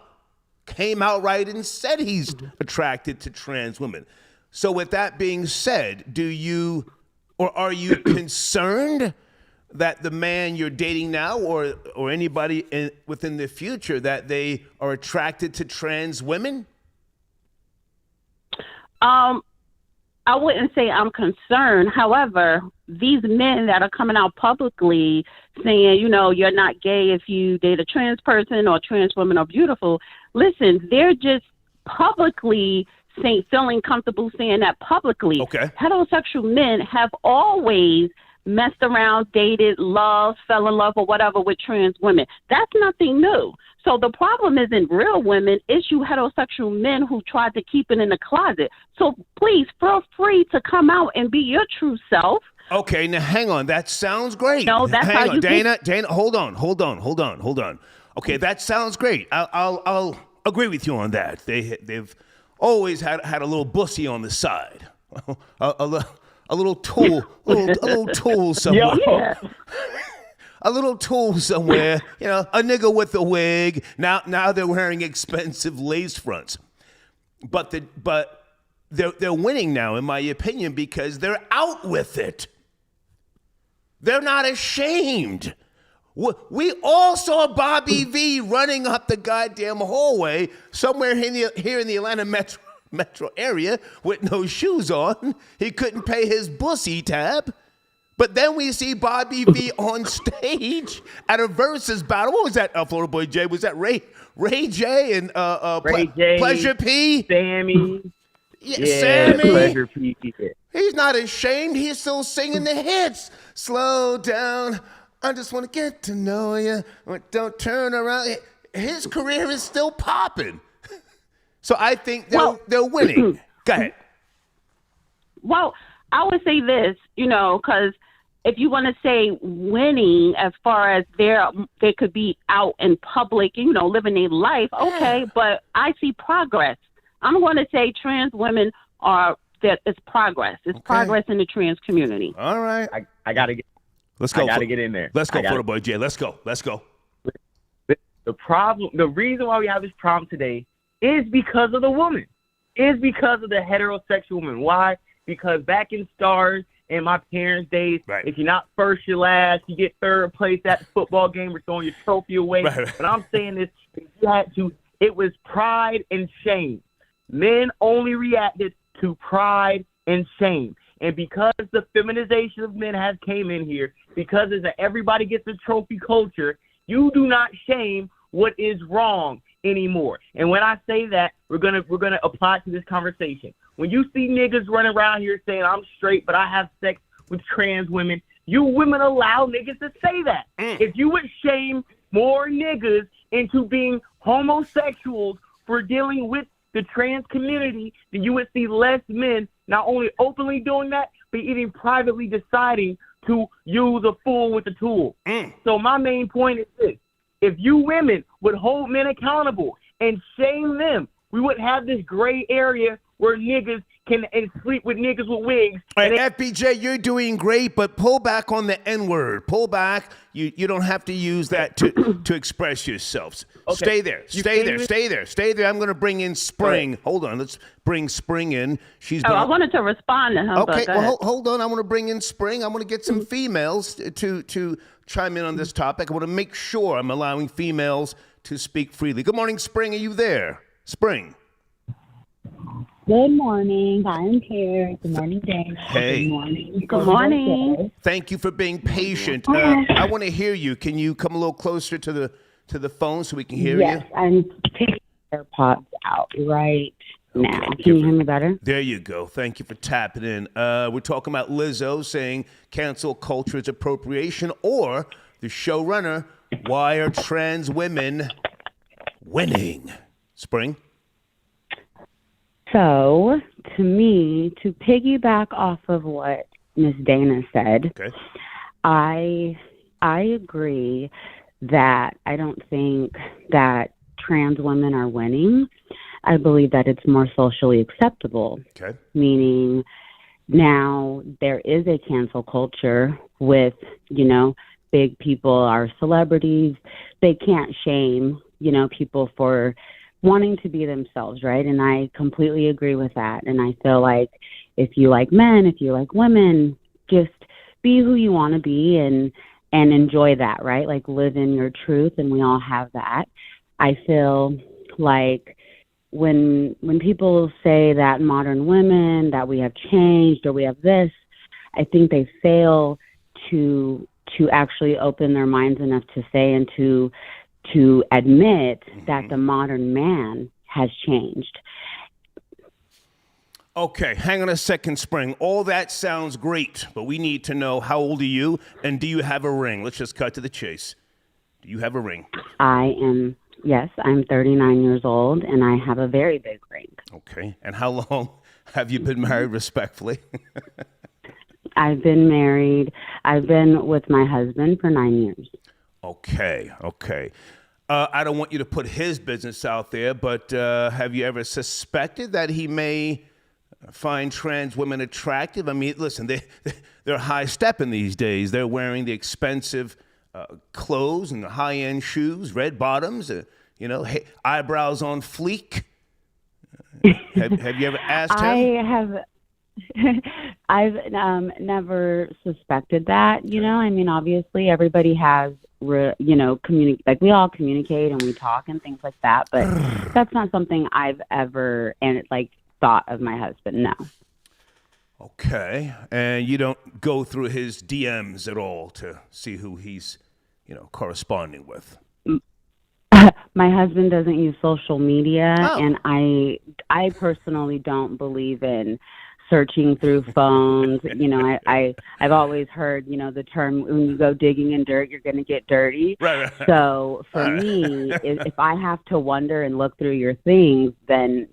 came out right and said he's attracted to trans women. So with that being said, do you or are you concerned that the man you're dating now or anybody within the future that they are attracted to trans women? I wouldn't say I'm concerned. However, these men that are coming out publicly saying, you know, you're not gay if you date a trans person or trans women are beautiful. Listen, they're just publicly feeling comfortable saying that publicly. Okay. Heterosexual men have always messed around, dated, loved, fell in love or whatever with trans women. That's nothing new. So the problem isn't real women, it's you heterosexual men who tried to keep it in the closet. So please feel free to come out and be your true self. Okay, now hang on. That sounds great. No, that's hang how on, you Dana. Hold on. Okay, that sounds great. I'll agree with you on that. They've always had a little bussy on the side, a little tool, a little tool somewhere. Yeah. A little tool somewhere, you know, a nigga with a wig. Now they're wearing expensive lace fronts, but they're winning now, in my opinion, because they're out with it. They're not ashamed. We all saw Bobby V running up the goddamn hallway somewhere here in the Atlanta metro area with no shoes on. He couldn't pay his bussy tab. But then we see Bobby V on stage at a versus battle. What was that, Florida Boy J? Was that Ray J and Ray J, Pleasure P? Sammy. Yeah, Sammy. Pleasure P. He's not ashamed. He's still singing the hits. Slow down. I just want to get to know you. Don't turn around. His career is still popping. So I think they're winning. Go ahead. Well, I would say this, you know, because if you want to say winning as far as they could be out in public, you know, living their life, okay, but I see progress. I'm going to say trans women it's progress. It's progress in the trans community. All right. I got to get. Let's go. I got to get in there. Let's go, Florida Boy J. Let's go. The reason why we have this problem today is because of the woman. Is because of the heterosexual woman. Why? Because back in Stars in my parents' days, right, if you're not first, you're last. You get third place at the football game. We're throwing your trophy away. Right. But I'm saying this, you had to. It was pride and shame. Men only reacted to pride and shame. And because the feminization of men has came in here, because it's a everybody gets a trophy culture, you do not shame what is wrong anymore. And when I say that, we're gonna apply to this conversation. When you see niggas running around here saying I'm straight, but I have sex with trans women, you women allow niggas to say that. If you would shame more niggas into being homosexuals for dealing with the trans community, then you would see less men not only openly doing that, but even privately deciding to use a fool with a tool. So my main point is this. If you women would hold men accountable and shame them, we wouldn't have this gray area where niggas can sleep with niggas with wigs. All right, FBJ, you're doing great, but pull back on the N-word. Pull back. You don't have to use that to express yourselves. Okay. Stay there. I'm going to bring in Spring. Right. Hold on. Let's bring Spring in. I wanted to respond to him. Okay, well, hold on. I want to bring in Spring. I want to get some females to chime in on this topic. I want to make sure I'm allowing females to speak freely. Good morning, Spring. Are you there? Spring. Good morning. I'm here. Good morning, Dana. Hey. Good morning. Good morning. Thank you for being patient. I want to hear you. Can you come a little closer to the phone so we can hear you? Yes, I'm taking AirPods out right now. Can you hear me better? There you go. Thank you for tapping in. We're talking about Lizzo saying cancel culture is appropriation, or the showrunner, why are trans women winning? Spring? So, to me, to piggyback off of what Miss Dana said, okay, I agree that I don't think that trans women are winning. I believe that it's more socially acceptable. Okay. Meaning now there is a cancel culture with, you know, big people are celebrities. They can't shame, you know, people for wanting to be themselves, right? And I completely agree with that. And I feel like if you like men, if you like women, just be who you want to be and enjoy that, right? Like live in your truth, and we all have that. I feel like when people say that modern women, that we have changed or we have this, I think they fail to actually open their minds enough to say and to admit that the modern man has changed. Okay, hang on a second, Spring. All that sounds great, but we need to know, how old are you, and do you have a ring? Let's just cut to the chase. Do you have a ring? Yes, I'm 39 years old, and I have a very big ring. Okay, and how long have you been married, respectfully? I've been married. I've been with my husband for 9 years. Okay. I don't want you to put his business out there, but have you ever suspected that he may find trans women attractive? I mean, listen, they're high-stepping these days. They're wearing the expensive clothes and the high-end shoes, red bottoms, eyebrows on fleek. Have you ever asked him? I've never suspected that. I mean, obviously, everybody has, like we all communicate and we talk and things like that. But that's not something I've ever thought of my husband. No. Okay, and you don't go through his DMs at all to see who he's, corresponding with. My husband doesn't use social media, Oh. and I personally don't believe in searching through phones. I've always heard, the term, when you go digging in dirt, you're going to get dirty. Right. So for me, if I have to wonder and look through your things, then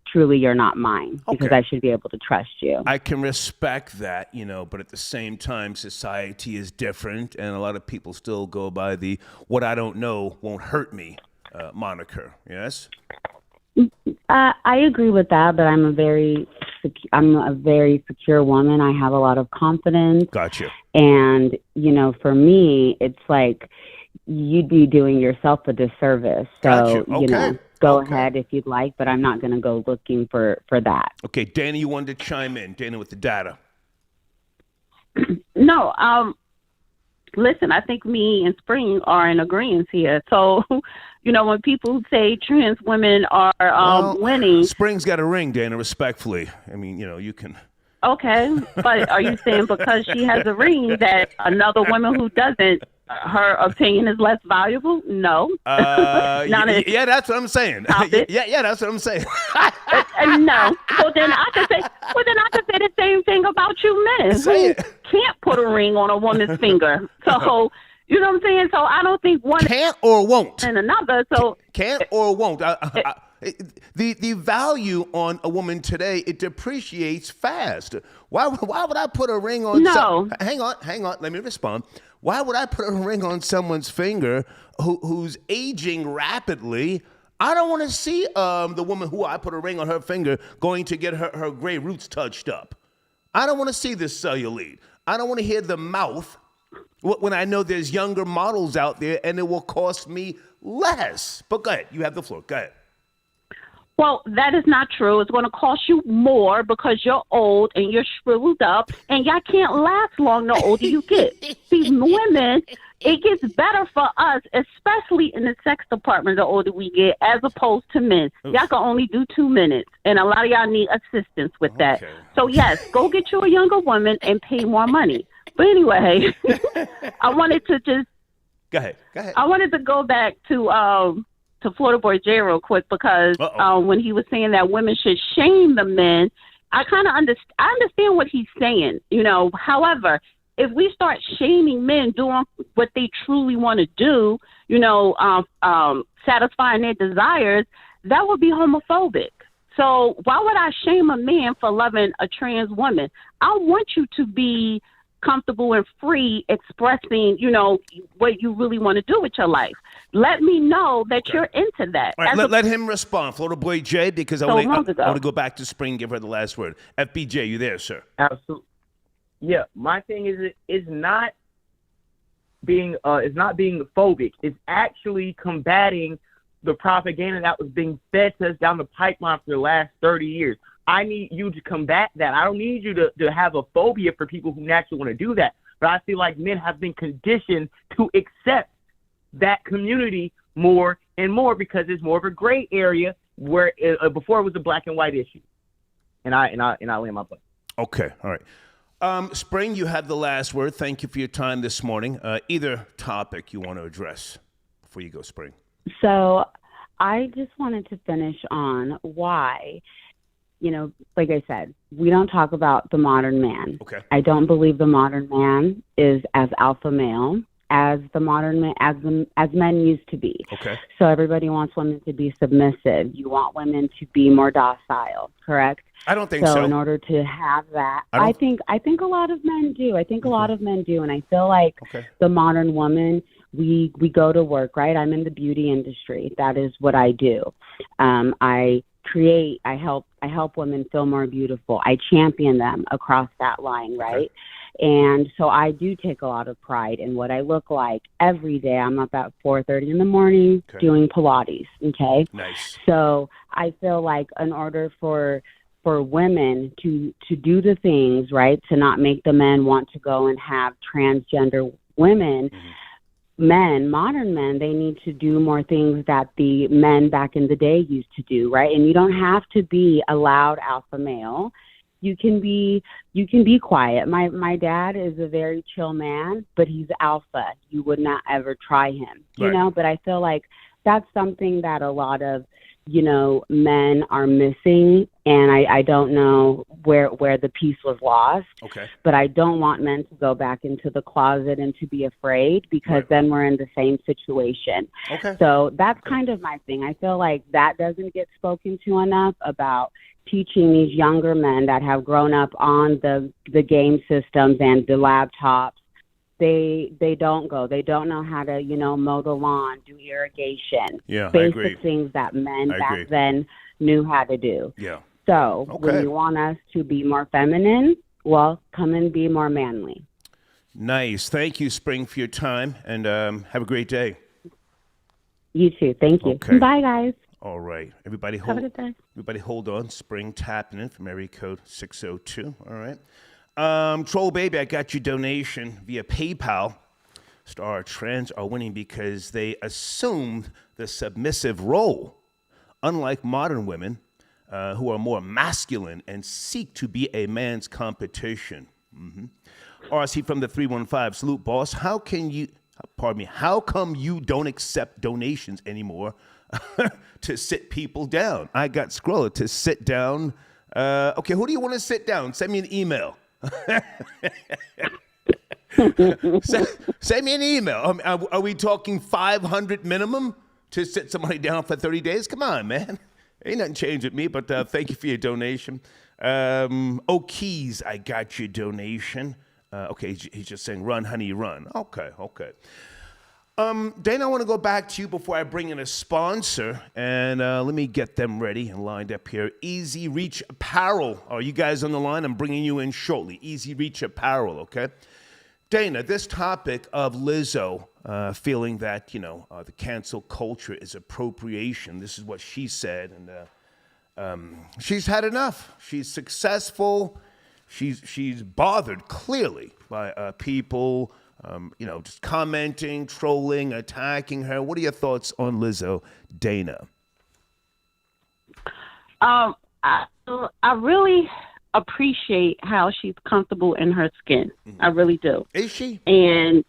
truly you're not mine, because I should be able to trust you. I can respect that, but at the same time, society is different, and a lot of people still go by the "what I don't know won't hurt me" moniker. Yes. I agree with that, but I'm a very secure woman. I have a lot of confidence. Gotcha. And, for me, it's like you'd be doing yourself a disservice. So, Gotcha. Go ahead if you'd like, but I'm not going to go looking for that. Okay, Dana, you wanted to chime in. Dana with the data. No, listen, I think me and Spring are in agreement here. So, when people say trans women are winning. Spring's got a ring, Dana, respectfully. I mean, you can. Okay, but are you saying because she has a ring that another woman who doesn't, her opinion is less valuable? No. Yeah, that's what I'm saying. Yeah, that's what I'm saying. No. Well, then I could say the same thing about you men who can't put a ring on a woman's finger. So, you know what I'm saying? So I don't think one can't or won't and another. So can't or won't. The value on a woman today, it depreciates fast. Why would I put a ring on? No. Hang on. Let me respond. Why would I put a ring on someone's finger who's aging rapidly? I don't want to see the woman who I put a ring on her finger going to get her gray roots touched up. I don't want to see this cellulite. I don't want to hear the mouth when I know there's younger models out there and it will cost me less. But go ahead. You have the floor. Go ahead. Well, that is not true. It's going to cost you more because you're old and you're shriveled up, and y'all can't last long the older you get. See, women, it gets better for us, especially in the sex department the older we get, as opposed to men. Oof. Y'all can only do 2 minutes, and a lot of y'all need assistance with that. So, yes, go get you a younger woman and pay more money. But anyway, I wanted to just... Go ahead. I wanted to go back to Florida Boy J real quick because when he was saying that women should shame the men, I kind of understand what he's saying, However, if we start shaming men doing what they truly want to do, satisfying their desires, that would be homophobic. So why would I shame a man for loving a trans woman? I want you to be comfortable and free expressing, what you really want to do with your life. Let me know that you're into that. All right, let him respond, Florida Boy J, because I want to go back to Spring, give her the last word. FBJ, you there, sir? Absolutely. Yeah, my thing is not being phobic. It's actually combating the propaganda that was being fed to us down the pipeline for the last 30 years. I need you to combat that. I don't need you to have a phobia for people who naturally want to do that. But I feel like men have been conditioned to accept that community more and more because it's more of a gray area where before it was a black and white issue. And I land my plane. Okay, all right. Spring, you have the last word. Thank you for your time this morning. Either topic you want to address before you go, Spring. So I just wanted to finish on why, like I said, we don't talk about the modern man. Okay. I don't believe the modern man is as alpha male as the modern man, as men used to be. Okay. So everybody wants women to be submissive. You want women to be more docile, correct? I don't think so. So in order to have that, I think a lot of men do. I think a lot of men do, and I feel like the modern woman, we go to work, right? I'm in the beauty industry. That is what I do. I help women feel more beautiful. I champion them across that line, right? Okay. And so I do take a lot of pride in what I look like every day. I'm up at 4:30 in the morning doing Pilates, okay? Nice. So I feel like in order for women to do the things, right, to not make the men want to go and have transgender women, modern men, they need to do more things that the men back in the day used to do, right? And you don't have to be a loud alpha male. You can be quiet. My dad is a very chill man, but he's alpha. You would not ever try him, you know? But I feel like that's something that a lot of, men are missing, and I don't know where the piece was lost. Okay. But I don't want men to go back into the closet and to be afraid, because then we're in the same situation. Okay. So that's kind of my thing. I feel like that doesn't get spoken to enough about teaching these younger men that have grown up on the game systems and the laptops. They don't go. They don't know how to, mow the lawn, do irrigation. Yeah, basic I agree. Things that men back then knew how to do. Yeah. So when you want us to be more feminine, well, come and be more manly. Nice. Thank you, Spring, for your time, and have a great day. You too. Thank you. Okay. Bye, guys. All right. Everybody hold on. Spring tapping in from area code 602. All right. Troll Baby, I got your donation via PayPal. Star trans are winning because they assumed the submissive role, unlike modern women who are more masculine and seek to be a man's competition. RC from the 315, salute, boss. How come you don't accept donations anymore to sit people down? I got Scroller to sit down. Okay, who do you want to sit down? Send me an email. Send me an email. Are we talking 500 minimum to sit somebody down for 30 days? Come on, man. Ain't nothing changed with me, but thank you for your donation. O'Keys, I got your donation. Okay, he's just saying, run, honey, run. Okay. Dana, I want to go back to you before I bring in a sponsor, and let me get them ready and lined up here. Easy Reach Apparel. Are you guys on the line? I'm bringing you in shortly. Easy Reach Apparel, okay? Dana, this topic of Lizzo feeling that, the cancel culture is appropriation. This is what she said, and she's had enough. She's successful. She's bothered, clearly, by people just commenting, trolling, attacking her. What are your thoughts on Lizzo, Dana? I really appreciate how she's comfortable in her skin. I really do. Is she? And,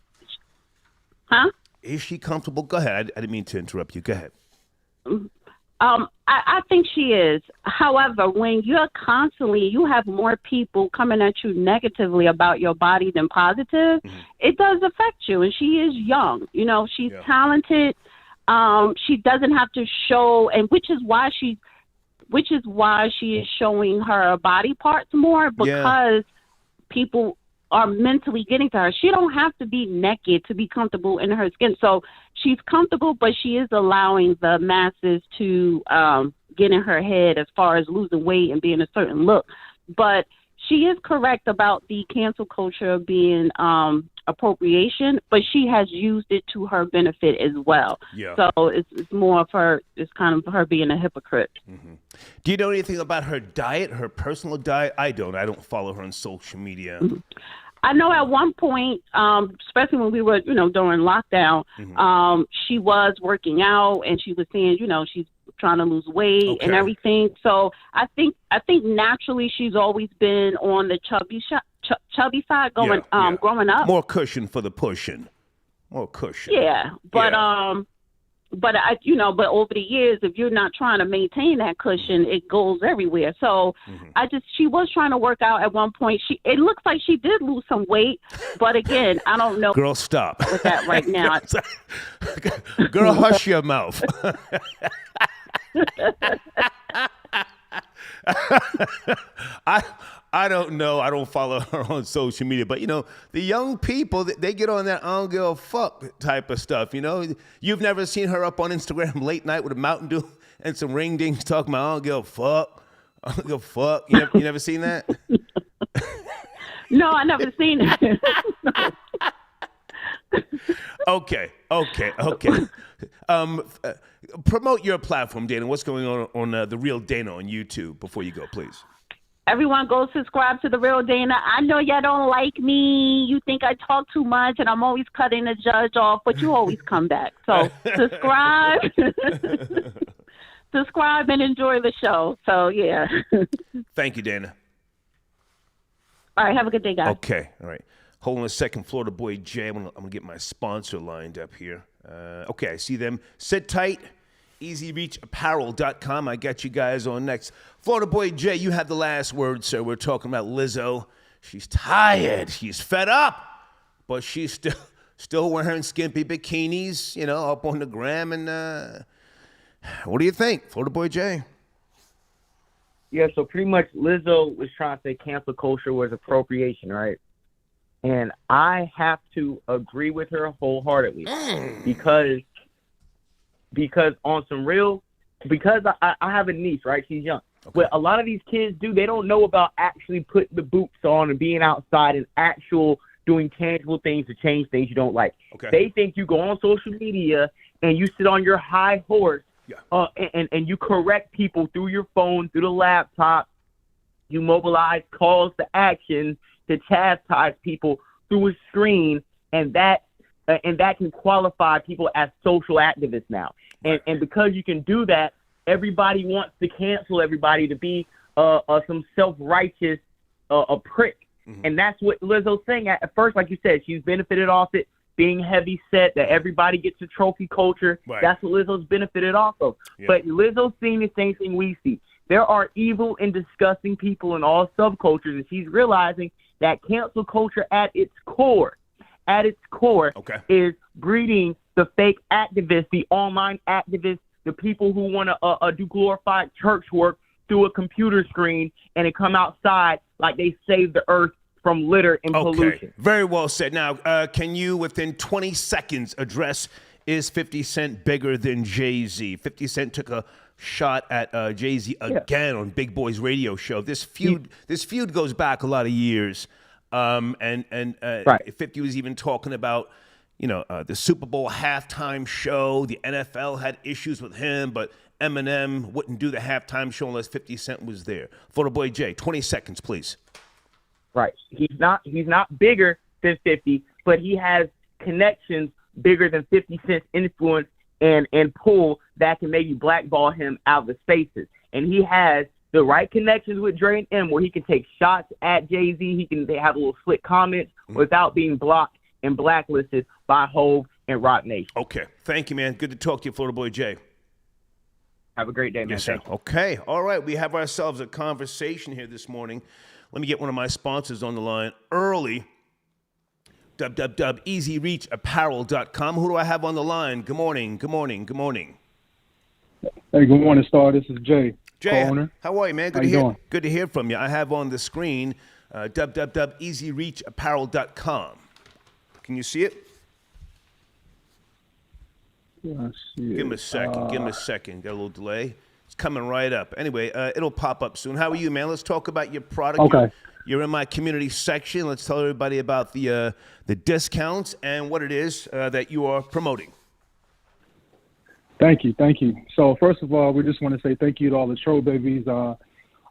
Is she comfortable? Go ahead. I didn't mean to interrupt you. Go ahead. I think she is. However, when you have more people coming at you negatively about your body than positive, it does affect you. And she is young. She's talented. She doesn't have to show, and which is why she is showing her body parts more, because people are mentally getting to her. She don't have to be naked to be comfortable in her skin. So she's comfortable, but she is allowing the masses to get in her head as far as losing weight and being a certain look. But she is correct about the cancel culture being appropriation, but she has used it to her benefit as well. Yeah. So it's more of her. It's kind of her being a hypocrite. Mm-hmm. Do you know anything about her diet, her personal diet? I don't. I don't follow her on social media. Mm-hmm. I know at one point, especially when we were, during lockdown, she was working out and she was saying, she's trying to lose weight and everything. So I think naturally she's always been on the chubby side growing up. More cushion for the pushing. More cushion. Yeah, but but over the years, if you're not trying to maintain that cushion, it goes everywhere. So she was trying to work out at one point. It looks like she did lose some weight, but again, I don't know. Girl, stop with that right now. Girl, hush your mouth. I don't know. I don't follow her on social media. But, the young people, they get on that I don't give a fuck type of stuff, You've never seen her up on Instagram late night with a Mountain Dew and some ring dings talking about I don't give a fuck. I don't give a fuck. You never seen that? No, I never seen it. Okay. Promote your platform, Dana. What's going on The Real Dana on YouTube before you go, please? Everyone go subscribe to The Real Dana. I know y'all don't like me. You think I talk too much and I'm always cutting the judge off, but you always come back. So subscribe. Subscribe and enjoy the show. So, yeah. Thank you, Dana. All right. Have a good day, guys. Okay. All right. Hold on a second, Florida Boy Jay. I'm gonna get my sponsor lined up here. Okay, I see them. Sit tight. EasyReachApparel.com. I got you guys on next. Florida Boy Jay, you have the last word, sir. We're talking about Lizzo. She's tired. She's fed up, but she's still wearing skimpy bikinis, up on the gram. And what do you think, Florida Boy Jay? Yeah, so pretty much Lizzo was trying to say cancel culture was appropriation, right? And I have to agree with her wholeheartedly because on some real, because I have a niece, right? She's young. Okay. What a lot of these kids do, they don't know about actually putting the boots on and being outside and doing tangible things to change things you don't like. Okay. They think you go on social media and you sit on your high horse and you correct people through your phone, through the laptop. You mobilize calls to action to chastise people through a screen, and that can qualify people as social activists now. And because you can do that, everybody wants to cancel everybody to be some self-righteous a prick. And that's what Lizzo's saying. At first, like you said, she's benefited off it being heavy set, that everybody gets a trophy culture. Right. That's what Lizzo's benefited off of. Yeah. But Lizzo's seeing the same thing we see. There are evil and disgusting people in all subcultures, and she's realizing that cancel culture at its core is breeding the fake activists, the online activists, the people who want to do glorified church work through a computer screen and then come outside like they saved the earth from litter and pollution. Very well said. Now, can you, within 20 seconds, address, is 50 Cent bigger than Jay-Z? 50 Cent took a shot at Jay-Z again on Big Boy's radio show. This feud goes back a lot of years. And 50 was even talking about, the Super Bowl halftime show. The NFL had issues with him, but Eminem wouldn't do the halftime show unless 50 Cent was there. Florida Boy Jay, 20 seconds, please. Right. He's not bigger than 50, but he has connections bigger than 50 Cent's influence and pull that can maybe blackball him out of the spaces. And he has the right connections with Dre and M where he can take shots at Jay-Z. He can have a little slick comments without being blocked and blacklisted by Hove and Rock Nation. Okay. Thank you, man. Good to talk to you, Florida Boy Jay. Have a great day, man. Yes, sir. Okay. All right. We have ourselves a conversation here this morning. Let me get one of my sponsors on the line early. EasyReachApparel.com. Who do I have on the line? Good morning. Good morning. Good morning. Hey, good morning, Star. This is Jay. Jay, how are you, man? Good to hear from you. I have on the screen EasyReachApparel.com. Can you see it? Yeah, I see it. Give him a second. Got a little delay. It's coming right up. Anyway, it'll pop up soon. How are you, man? Let's talk about your product. Okay. You're in my community section. Let's tell everybody about the discounts and what it is that you are promoting. Thank you. So first of all, we just want to say thank you to all the troll babies.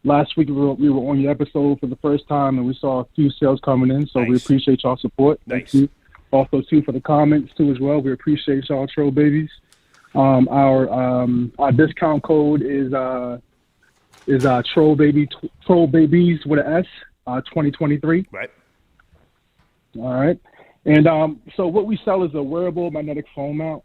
Last week we were on your episode for the first time, and we saw a few sales coming in. So we appreciate y'all support. Thank you. Also too for the comments too as well. We appreciate y'all troll babies. Our discount code is troll babies with an S 2023. Right. All right. And so what we sell is a wearable magnetic phone mount.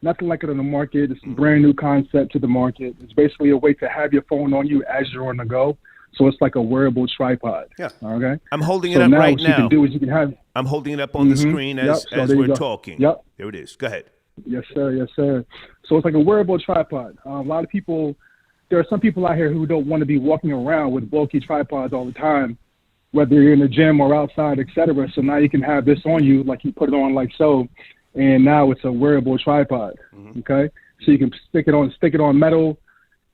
Nothing like it on the market. It's a brand new concept to the market. It's basically a way to have your phone on you as you're on the go. So it's like a wearable tripod. Yeah. Okay. I'm holding it up right now. What you can do is you can have. I'm holding it up on the screen as we're talking. Yep. There it is. Go ahead. Yes, sir. So it's like a wearable tripod. A lot of people, there are some people out here who don't want to be walking around with bulky tripods all the time, whether you're in the gym or outside, etc. So now you can have this on you, like you put it on like so. And now it's a wearable tripod, okay? So you can stick it on metal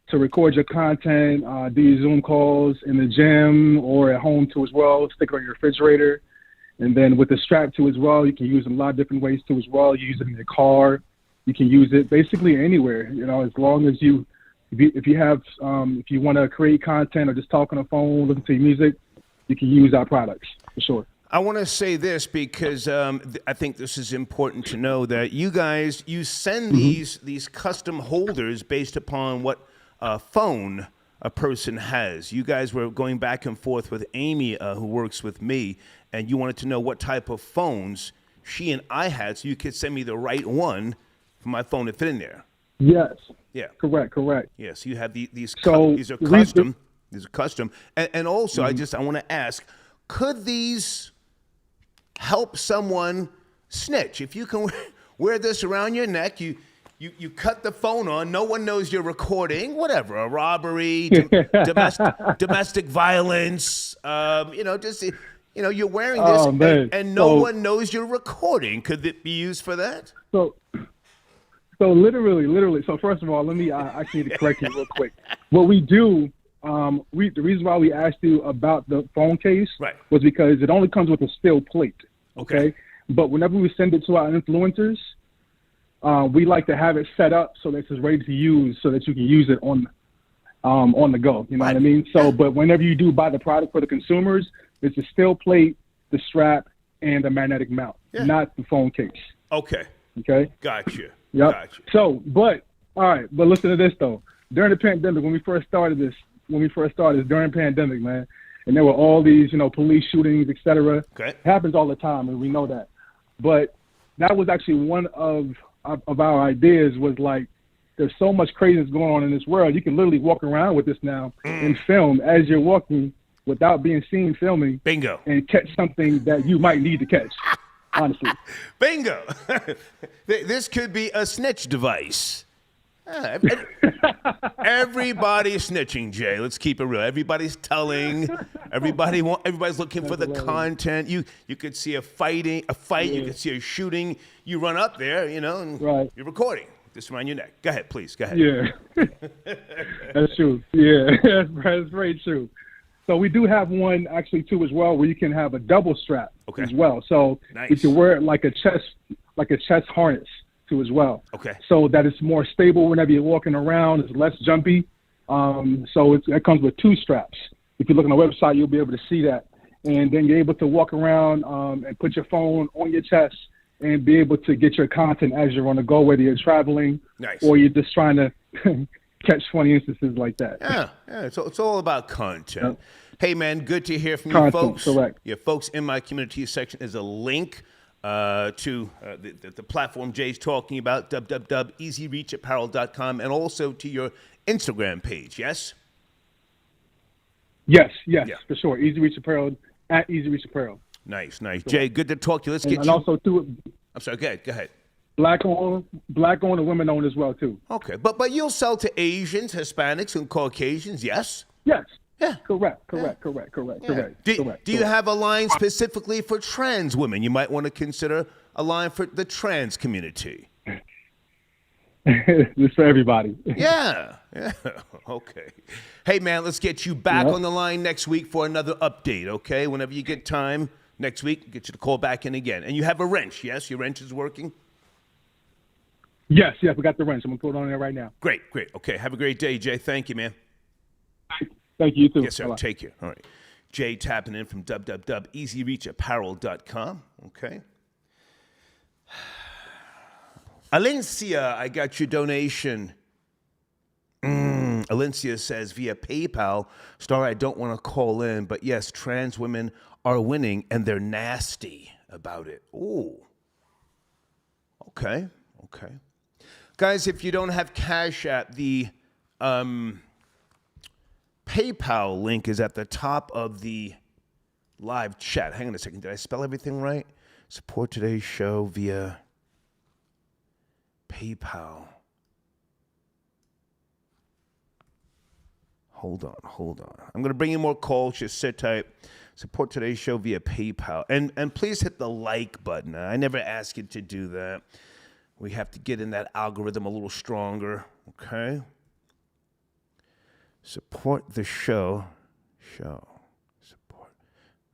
to record your content, do your Zoom calls in the gym or at home too as well. Stick it on your refrigerator. And then with the strap too as well, you can use it in a lot of different ways too as well. You use it in your car. You can use it basically anywhere, as long as if you want to create content or just talk on the phone, listen to your music, you can use our products for sure. I want to say this because I think this is important to know that you guys, you send these custom holders based upon what phone a person has. You guys were going back and forth with Amy, who works with me, and you wanted to know what type of phones she and I had, so you could send me the right one for my phone to fit in there. Yes. Yeah. Correct. Yes, you have these So these are custom. These are custom. And also, I want to ask, could these help someone snitch? If you can wear this around your neck, you cut the phone on, no one knows you're recording, whatever, a robbery, domestic violence, you're wearing this and no one knows you're recording. Could it be used for that? So literally. So first of all, I actually need to correct you real quick. What we do, the reason why we asked you about the phone case was because it only comes with a steel plate. Okay. But whenever we send it to our influencers, we like to have it set up so that it's ready to use, so that you can use it on the go. You know what I mean? So, but whenever you do buy the product for the consumers, it's a steel plate, the strap, and the magnetic mount, not the phone case. Okay. Gotcha. Yep. Gotcha. So, but listen to this though. During the pandemic, when we first started this during the pandemic, man, and there were all these, police shootings, etc. Okay. It happens all the time, and we know that. But that was actually one of our ideas, was like, there's so much craziness going on in this world. You can literally walk around with this now and film as you're walking without being seen filming. Bingo. And catch something that you might need to catch, honestly. Bingo. This could be a snitch device. Everybody's snitching, Jay. Let's keep it real. Everybody's telling. Everybody's looking for the content. You could see a fight. You could see a shooting. You run up there, and you're recording. This around your neck. Go ahead, please. Go ahead. Yeah, that's true. Yeah, that's very true. So we do have one actually too as well, where you can have a double strap as well. So you can wear it like a chest harness too as well. Okay. So that it's more stable whenever you're walking around. It's less jumpy. So it comes with two straps. If you look on the website, you'll be able to see that. And then you're able to walk around and put your phone on your chest and be able to get your content as you're on the go, whether you're traveling or you're just trying to catch funny instances like that. Yeah. It's all about content. Hey, man, good to hear from you folks. Correct. Yeah, folks, in my community section is a link to the platform Jay's talking about, www.easyreachapparel.com, and also to your Instagram page, yes? Yes, for sure. Easy Reach Apparel, at Easy Reach Apparel. Nice. Jay, good to talk to you. Let's get you. Also, too. I'm sorry, go ahead. Black-owned and women-owned as well, too. Okay, but you'll sell to Asians, Hispanics, and Caucasians, yes? Yes. Yeah. Correct. Do you have a line specifically for trans women? You might want to consider a line for the trans community. It's for everybody. Yeah. Okay. Hey, man, let's get you back on the line next week for another update, okay? Whenever you get time next week, get you to call back in again. And you have a wrench, yes? Your wrench is working? Yes, we got the wrench. I'm going to put it on there right now. Great. Okay, have a great day, Jay. Thank you, man. Thank you, too. Yes, sir. Bye-bye. Take care. All right. Jay tapping in from www.easyreachapparel.com. Okay. Alencia, I got your donation. Alencia says via PayPal, Star, I don't want to call in, but yes, trans women are winning and they're nasty about it. Ooh. Okay. Guys, if you don't have Cash App, the PayPal link is at the top of the live chat. Hang on a second. Did I spell everything right? Support today's show via PayPal. Hold on. I'm going to bring you more calls. Just sit tight. Support today's show via PayPal. And please hit the like button. I never ask you to do that. We have to get in that algorithm a little stronger. Okay? Support the show. Support.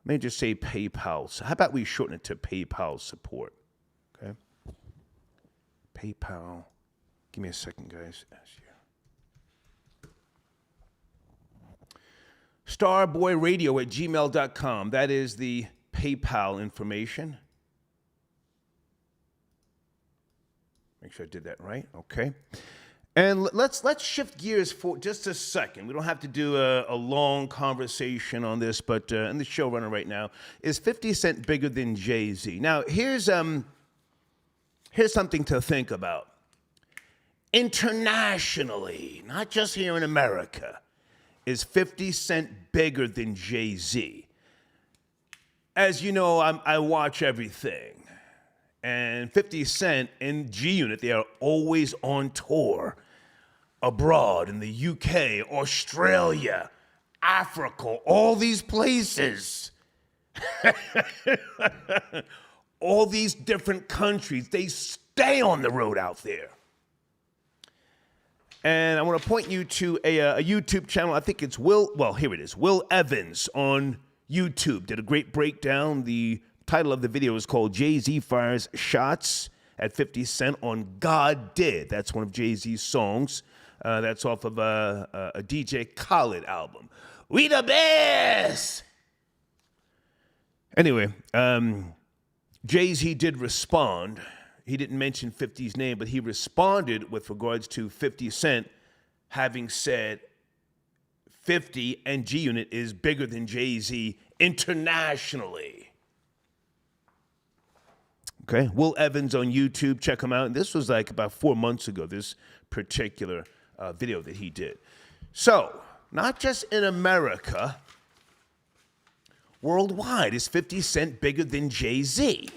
Let me just say PayPal. So how about we shorten it to PayPal support? Okay? PayPal. Give me a second, guys. Starboyradio@gmail.com. That is the PayPal information. Make sure I did that right. Okay. And let's shift gears for just a second. We don't have to do a long conversation on this, but in the show runner right now, is 50 Cent bigger than Jay-Z? Now, here's something to think about. Internationally, not just here in America, is 50 Cent bigger than Jay-Z? As you know, I watch everything. And 50 Cent and G-Unit, they are always on tour abroad in the UK, Australia, Africa, all these places. All these different countries, they stay on the road out there. And I want to point you to a YouTube channel. I think it's Will Evans on YouTube. Did a great breakdown. The title of the video is called Jay-Z Fires Shots at 50 Cent on God Did. That's one of Jay-Z's songs. That's off of a DJ Khaled album. We the best! Anyway, Jay-Z did respond. He didn't mention 50's name, but he responded with regards to 50 Cent having said 50 and G-Unit is bigger than Jay-Z internationally. Okay, Will Evans on YouTube, check him out. And this was like about 4 months ago, this particular video that he did. So, not just in America, worldwide, is 50 Cent bigger than Jay-Z?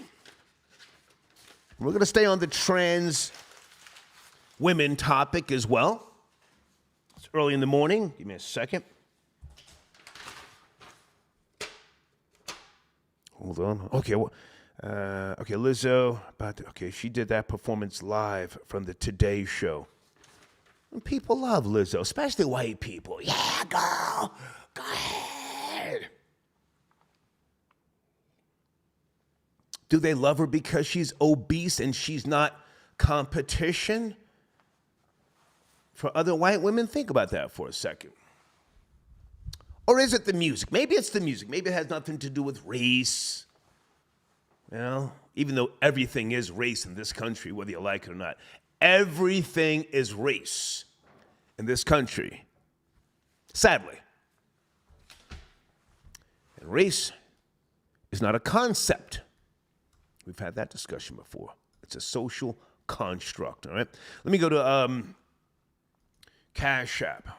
We're going to stay on the trans women topic as well. It's early in the morning. Give me a second. Hold on. Okay. Okay, Lizzo. She did that performance live from the Today Show. And people love Lizzo, especially white people. Yeah, girl. Go ahead. Do they love her because she's obese and she's not competition for other white women? Think about that for a second. Or is it the music? Maybe it's the music. Maybe it has nothing to do with race. You know, even though everything is race in this country, whether you like it or not. Everything is race in this country. Sadly. And race is not a concept. We've had that discussion before. It's a social construct, all right? Let me go to Cash App.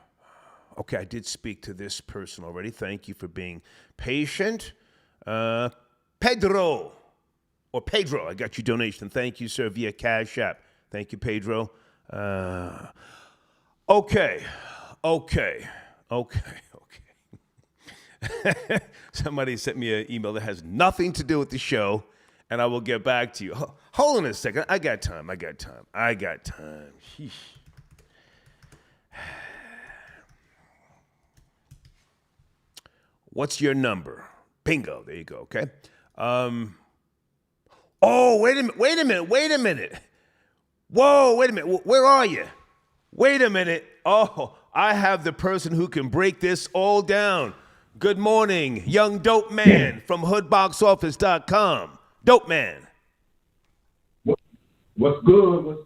Okay, I did speak to this person already. Thank you for being patient. Pedro, I got your donation. Thank you, sir, via Cash App. Thank you, Pedro. Okay. Somebody sent me an email that has nothing to do with the show, and I will get back to you. Hold on a second. I got time. Sheesh. What's your number? Bingo. There you go. Okay. Oh, wait a minute. Whoa, wait a minute. Where are you? Wait a minute. Oh, I have the person who can break this all down. Good morning, young dope man from hoodboxoffice.com. Dope man. What's good?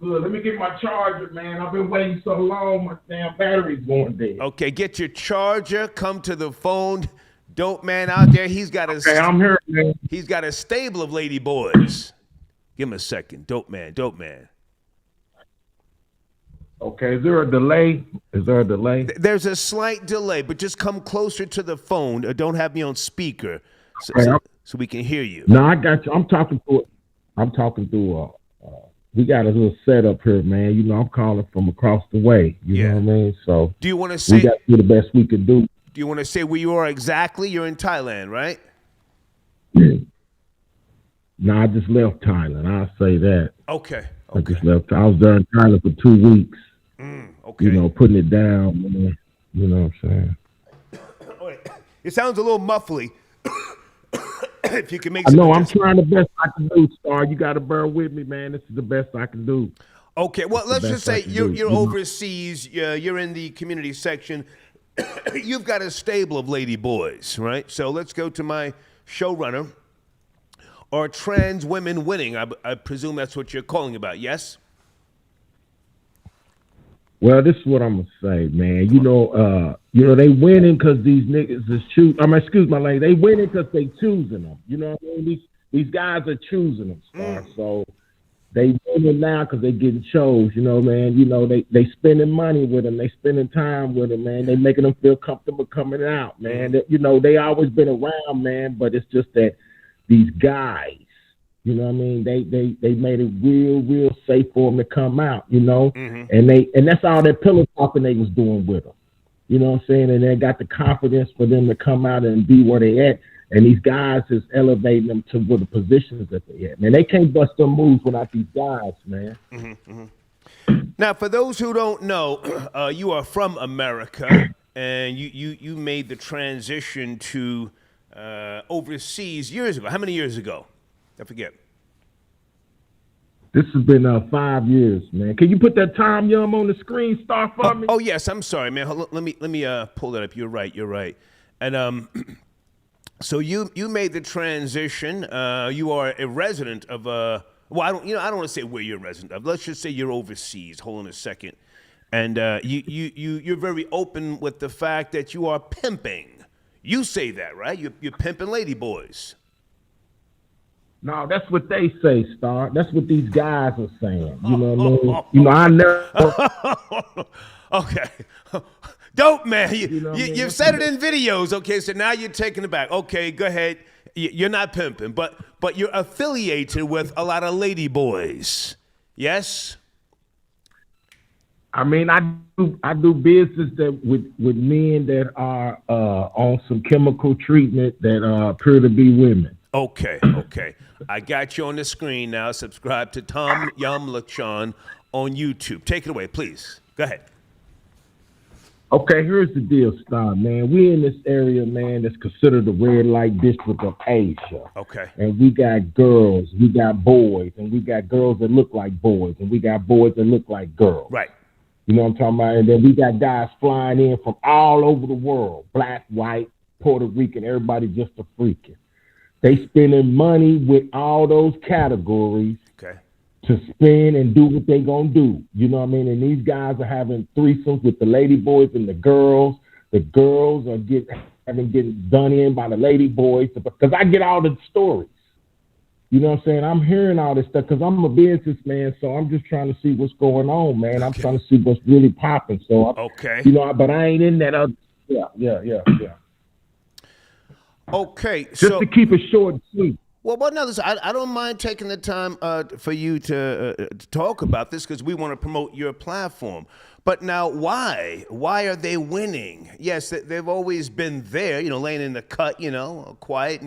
Let me get my charger, man. I've been waiting so long. My damn battery's going dead. Okay, get your charger. Come to the phone. Dope man out there. He's got a. Okay, I'm here, man. He's got a stable of lady boys. Give him a second. Dope man. Okay, is there a delay? There's a slight delay, but just come closer to the phone. Don't have me on speaker, so we can hear you. No, I got you. I'm talking through. We got a little setup here, man. You know, I'm calling from across the way. You know what I mean? So do you want to say? We got to do the best we can do. Do you want to say where you are exactly? You're in Thailand, right? No, I just left Thailand. I'll say that. Okay. I just left. I was there in Thailand for 2 weeks. Okay. You know, putting it down. You know what I'm saying? It sounds a little muffly. If you can make. I know. I'm trying the best I can do, Star. You got to bear with me, man. This is the best I can do. Okay. Well, let's just say you're overseas. You're in the community section. You've got a stable of lady boys, right? So let's go to my showrunner. Are trans women winning? I presume that's what you're calling about, yes? Well, this is what I'm gonna say, man. You know, they winning because these niggas is choosing. Excuse my language. They winning because they choosing them. You know what I mean? These guys are choosing them, Star. So they winning now because they getting chose. You know, man. You know, they spending money with them. They spending time with them, man. They making them feel comfortable coming out, man. You know, they always been around, man. But it's just that these guys, you know what I mean? They made it real safe for them to come out, you know? And that's all that pillow talking they was doing with them. You know what I'm saying? And they got the confidence for them to come out and be where they at. And these guys is elevating them to where the positions that they at. Man, they can't bust them moves without these guys, man. Now, for those who don't know, you are from America, and you made the transition to overseas years ago. How many years ago? I forget. This has been 5 years, man. Can you put that time yum on the screen, Star, for me? Oh yes, I'm sorry, man. Hold on, let me pull that up. You're right. And so you made the transition. You are a resident of well, I don't want to say where you're a resident of. Let's just say you're overseas. Hold on a second. And you're very open with the fact that you are pimping. You say that, right? You're pimping lady boys. No, that's what they say, Star. That's what these guys are saying. You know what I mean? You know, I never. Okay. Dope, man. You've said it in videos. Okay, so now you're taking it back. Okay, go ahead. You're not pimping, but you're affiliated with a lot of lady boys. Yes? I mean, I do business with men that are on some chemical treatment that appear to be women. Okay. I got you on the screen now. Subscribe to Tom Yum Lachon on YouTube. Take it away, please. Go ahead. Okay, here's the deal, Star, man. We in this area, man, that's considered the red light district of Asia. Okay. And we got girls, we got boys, and we got girls that look like boys, and we got boys that look like girls. Right. You know what I'm talking about? And then we got guys flying in from all over the world, black, white, Puerto Rican, everybody just a freaking. They spending money with all those categories to spend and do what they gonna do. You know what I mean? And these guys are having threesomes with the lady boys and the girls. The girls are getting done in by the lady boys. Because I get all the stories. You know what I'm saying? I'm hearing all this stuff because I'm a businessman, so I'm just trying to see what's going on, man. I'm trying to see what's really popping. So, you know, but I ain't in that other. Yeah. Okay, just to keep it short and sweet. Well, no, listen, I don't mind taking the time for you to talk about this because we want to promote your platform. But now, why? Why are they winning? Yes, they've always been there, laying in the cut, quiet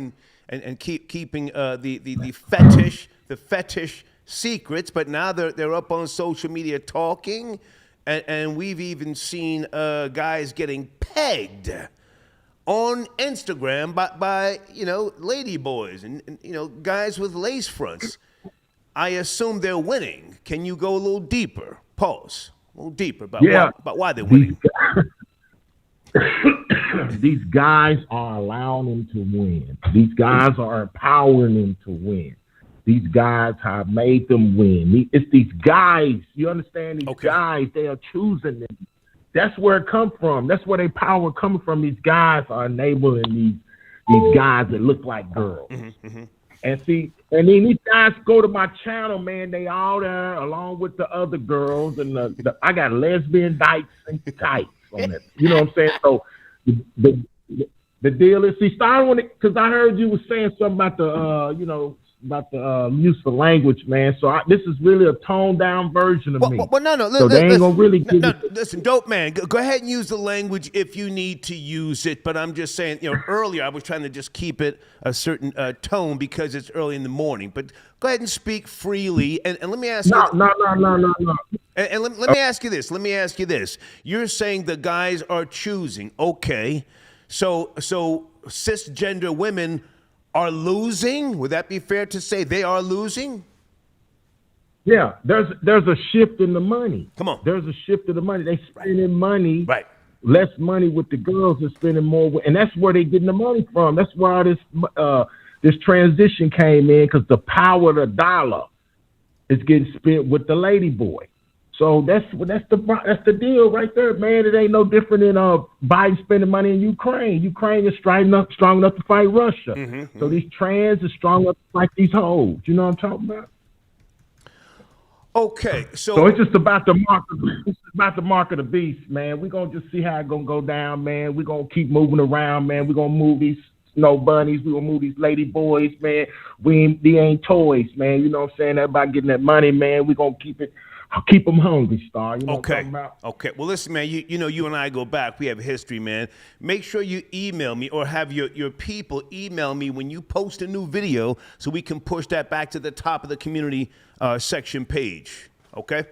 and keeping the fetish the fetish secrets, but now they're up on social media talking, and we've even seen guys getting pegged on Instagram by lady boys and guys with lace fronts. I assume they're winning. Can you go a little deeper? Pause. A little deeper about why they're winning. These guys are allowing them to win. These guys are empowering them to win. These guys have made them win. It's these guys. You understand? These guys, they are choosing them. That's where it comes from. That's where their power coming from. These guys are enabling these guys that look like girls. And see, and then these guys go to my channel, man. They all there along with the other girls, and I got lesbian dykes and tights on it. You know what I'm saying? So the deal is, see, starting when because I heard you was saying something about the use of language, man. So this is really a toned down version of me. Well, no. So they ain't gonna really listen, dope man. Go ahead and use the language if you need to use it. But I'm just saying, earlier I was trying to just keep it a certain tone because it's early in the morning. But go ahead and speak freely. And let me ask you. No. And let me ask you this. You're saying the guys are choosing. Okay. So cisgender women are losing? Would that be fair to say they are losing? Yeah, there's a shift in the money. Come on. There's a shift in the money. They spending money, right? Less money with the girls and spending more, and that's where they getting the money from. That's why this transition came in, because the power of the dollar is getting spent with the lady boy. So that's the deal right there, man. It ain't no different than Biden spending money in Ukraine. Ukraine is strong enough to fight Russia. So these trans are strong enough to fight these hoes. You know what I'm talking about? Okay, so it's just about the mark. It's about the mark of the beast, man. We're gonna just see how it's gonna go down, man. We're gonna keep moving around, man. We're gonna move these snow bunnies. We're gonna move these lady boys, man. They ain't toys, man. You know what I'm saying? Everybody getting that money, man. We're gonna keep them hungry, Star. You know what I'm talking about? Okay. Well, listen, man, you and I go back. We have history, man. Make sure you email me or have your people email me when you post a new video so we can push that back to the top of the community section page. Okay? Okay.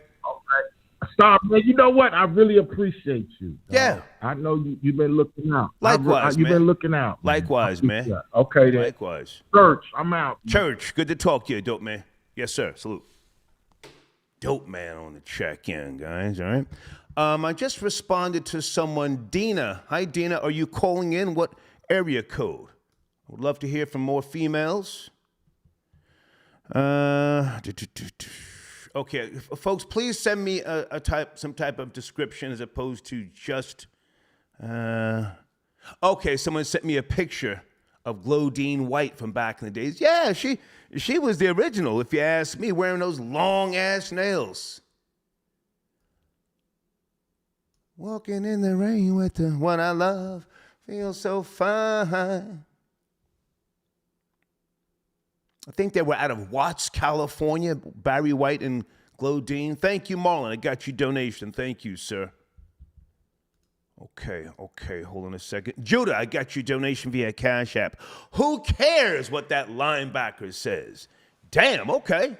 Star, man, you know what? I really appreciate you. Yeah. I know you've been looking out. Likewise, You've been looking out. Man. Likewise, man. Okay, then. Likewise. Church, I'm out. Church, good to talk to you, dope man. Yes, sir. Salute. Dope man on the check-in, guys. All right. I just responded to someone, Dina. Hi, Dina. Are you calling in? What area code? Would love to hear from more females. Okay, folks, please send me some type of description as opposed to just. Okay, someone sent me a picture of Glodine White from back in the days. Yeah, she was the original, if you ask me, wearing those long-ass nails. Walking in the rain with the one I love, feels so fine. I think they were out of Watts, California, Barry White and Glodine. Thank you, Marlon. I got your donation. Thank you, sir. Okay, hold on a second. Judah, I got your donation via Cash App. Who cares what that linebacker says? Damn, okay.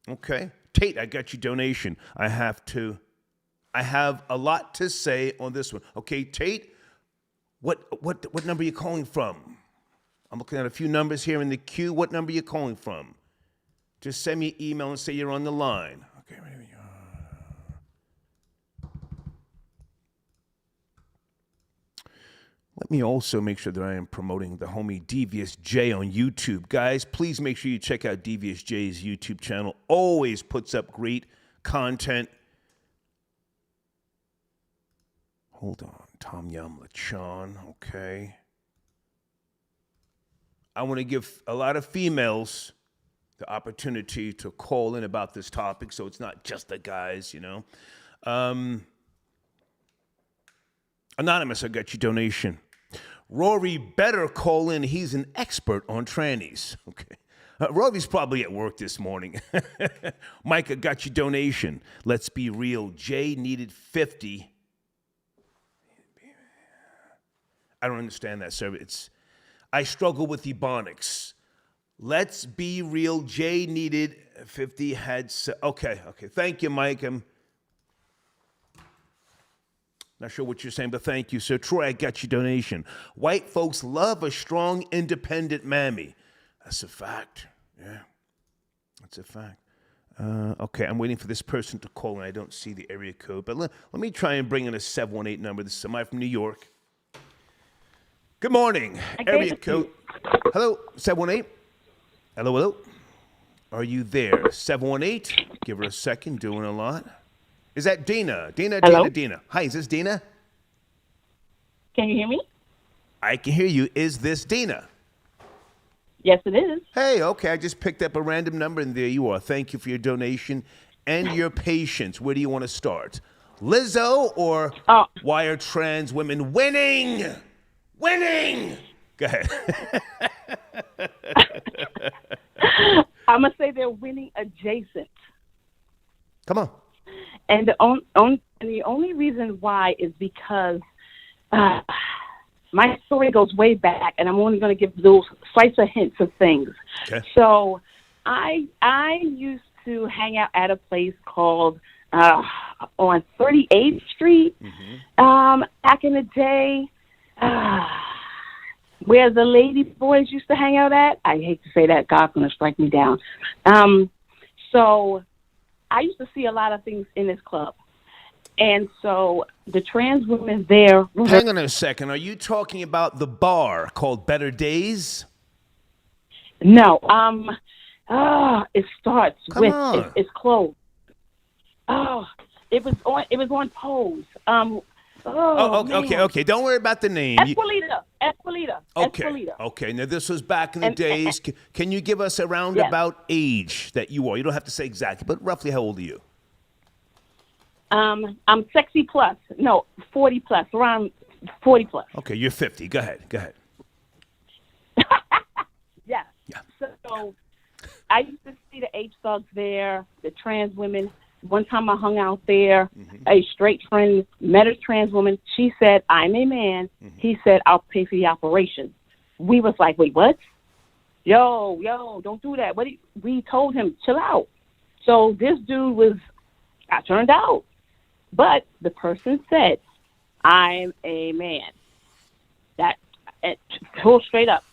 Okay. Tate, I got your donation. I have a lot to say on this one. Okay, Tate, what number are you calling from? I'm looking at a few numbers here in the queue. What number are you calling from? Just send me an email and say you're on the line. Okay, here we go. Let me also make sure that I am promoting the homie Devious J on YouTube. Guys, please make sure you check out Devious J's YouTube channel. Always puts up great content. Hold on. Tom Yum Lachon. Okay. I want to give a lot of females the opportunity to call in about this topic, so it's not just the guys, you know. Anonymous, I got your donation. Rory better call in. He's an expert on trannies. Okay. Rory's probably at work this morning. Mike, I got your donation. Let's be real. Jay needed 50. I don't understand that, sir. I struggle with ebonics. Let's be real. Jay needed 50 heads. Okay. Thank you, Mike. I'm not sure what you're saying, but thank you. So, Troy, I got your donation. White folks love a strong, independent mammy. That's a fact. Yeah, that's a fact. Okay, I'm waiting for this person to call, and I don't see the area code. But let me try and bring in a 718 number. This is somebody from New York. Good morning. Area code. Hello, 718. Hello. Are you there? 718. Give her a second. Doing a lot. Is that Dina? Hello? Dina. Hi, is this Dina? Can you hear me? I can hear you. Is this Dina? Yes, it is. Hey, okay. I just picked up a random number, and there you are. Thank you for your donation and your patience. Where do you want to start? Lizzo or why are trans women winning? Winning! Go ahead. I'm going to say they're winning adjacent. Come on. And the only reason why is because my story goes way back, and I'm only going to give those slice of hints of things. Okay. So I used to hang out at a place called on 38th Street back in the day, where the lady boys used to hang out at. I hate to say that. God's going to strike me down. So I used to see a lot of things in this club. And so the trans women there... Hang on a second. Are you talking about the bar called Better Days? No. It starts Come on. It's closed. It was on Pose. Okay. Don't worry about the name. Esquilita. Okay. Now, this was back in the days. Can you give us a roundabout age that you are? You don't have to say exactly, but roughly how old are you? I'm sexy plus. No, 40 plus. Around 40 plus. Okay, you're 50. Go ahead. Yeah. So I used to see the H-thugs there, the trans women. One time I hung out there. A straight friend met a trans woman. She said, I'm a man. He said, I'll pay for the operation. We was like, wait, what? Yo, don't do that. We told him, chill out. So this dude got turned out. But the person said, I'm a man. That, pull straight up.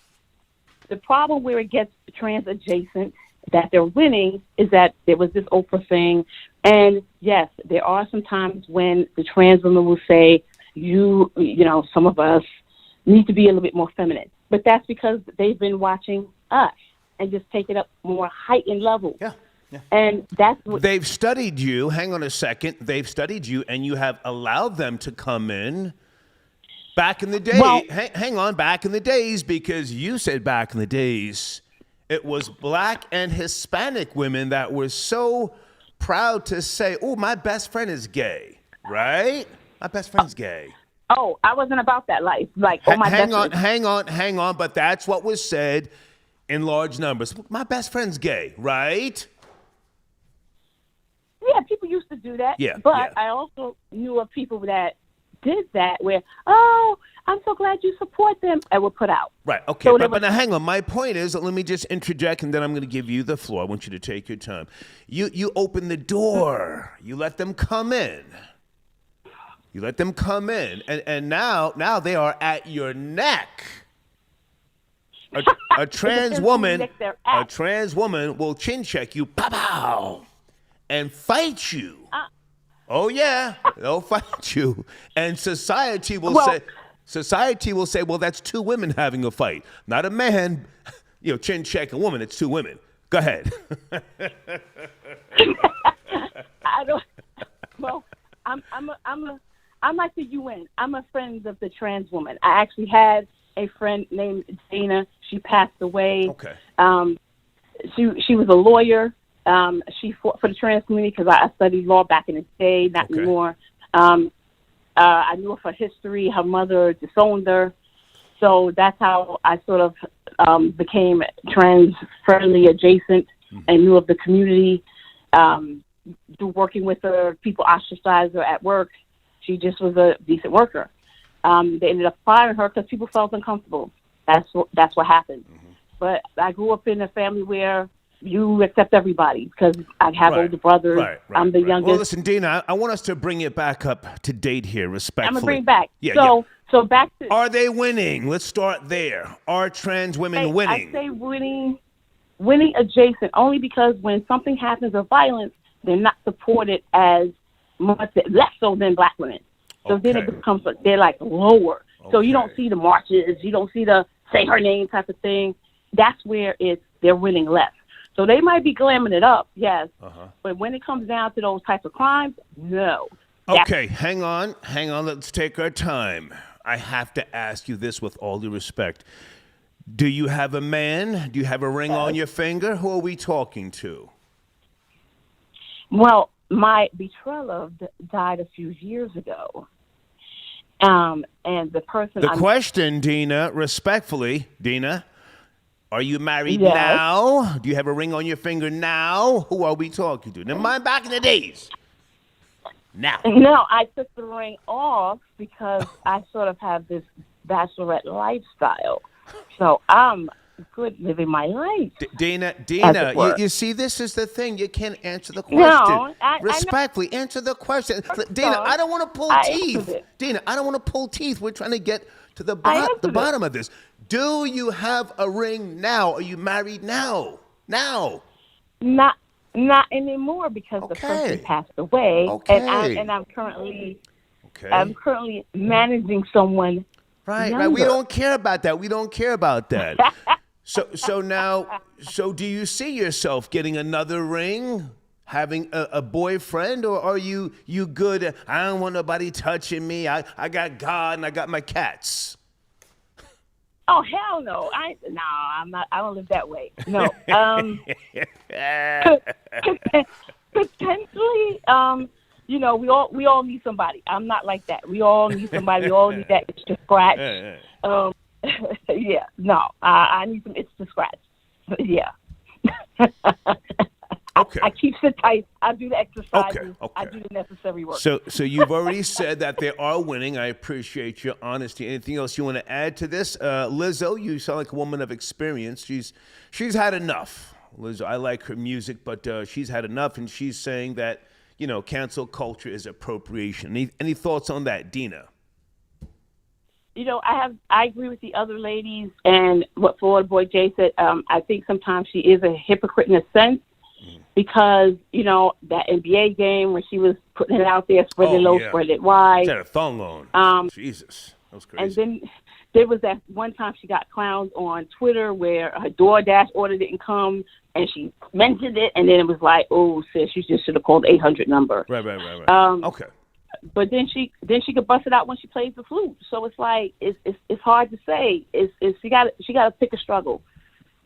The problem where it gets trans adjacent that they're winning is that there was this Oprah thing. And yes, there are some times when the trans women will say, you know, some of us need to be a little bit more feminine. But that's because they've been watching us and just take it up more heightened levels. Yeah. And that's what they've studied you. Hang on a second. They've studied you, and you have allowed them to come in. Back in the day, hang on. Back in the days, because you said back in the days, it was black and Hispanic women that were so proud to say, "Oh, my best friend is gay." Right? My best friend's gay. Oh, I wasn't about that life. Like, oh, my hang on. But that's what was said in large numbers. My best friend's gay, right? Yeah, people used to do that. Yeah, but I also knew of people that did that where, oh, I'm so glad you support them, and were put out. Right, okay, so but now hang on. My point is, let me just interject, and then I'm going to give you the floor. I want you to take your time. You open the door. You let them come in. And now they are at your neck. A trans woman will chin check you, pow, and fight you. Oh yeah, they'll fight you. And society will say, well, that's two women having a fight, not a man. Chin check a woman. It's two women. Go ahead. I don't. Well, I'm like the UN. I'm a friend of the trans woman. I actually had a friend named Dana. She passed away. Okay. She was a lawyer. She fought for the trans community because I studied law back in the day, not anymore. I knew of her history. Her mother disowned her. So that's how I sort of became trans-friendly adjacent and knew of the community. Through working with her, people ostracized her at work. She just was a decent worker. They ended up firing her because people felt uncomfortable. That's what happened. but I grew up in a family where you accept everybody because I have older brothers. Right, I'm the youngest. Well, listen, Dina, I want us to bring it back up to date here, respectfully. I'm going to bring it back. Yeah, So back to... Are they winning? Let's start there. Are trans women winning? I say winning adjacent, only because when something happens of violence, they're not supported as much, less so than black women. So then it becomes, they're like lower. So you don't see the marches, you don't see the say her name type of thing. That's where they're winning less. So they might be glamming it up, yes. But when it comes down to those types of crimes, no. Okay, hang on. Let's take our time. I have to ask you this with all due respect. Do you have a man? Do you have a ring on your finger? Who are we talking to? Well, my betrothed died a few years ago. And the person... question, Dina, respectfully, Dina, are you married now? Do you have a ring on your finger now? Who are we talking to? Never mind back in the days. Now. No, I took the ring off because I sort of have this bachelorette lifestyle. So I'm good living my life. Dina, you see, this is the thing. You can't answer the question. No, respectfully, answer the question. Dina, I don't want to pull teeth. Dina, I don't want to pull teeth. We're trying to get to the bottom of this. Do you have a ring now? Are you married now? Now? Not anymore because the person passed away, and I'm currently managing someone. Right. We don't care about that. So do you see yourself getting another ring, having a boyfriend, or are you good? I don't want nobody touching me. I got God and I got my cats. Oh hell no! I'm not. I don't live that way. No. Potentially, we all need somebody. I'm not like that. We all need somebody. We all need that itch to scratch. Yeah. No. I need some itch to scratch. Yeah. Okay. I keep it tight. I do the exercises. Okay. I do the necessary work. So you've already said that they are winning. I appreciate your honesty. Anything else you want to add to this? Lizzo, you sound like a woman of experience. She's had enough. Lizzo, I like her music, but she's had enough, and she's saying that, cancel culture is appropriation. Any thoughts on that, Dina? I agree with the other ladies and what Florida Boy Jay said. I think sometimes she is a hypocrite in a sense. Because, that NBA game where she was putting it out there, spread it low, spread it wide. She had a thong on. Jesus. That was crazy. And then there was that one time she got clowns on Twitter where her DoorDash order didn't come and she mentioned it. And then it was like, oh, sis, you just should have called the 800 number. Right. Okay. But then she could bust it out when she plays the flute. So it's like, it's hard to say. She got to pick a struggle.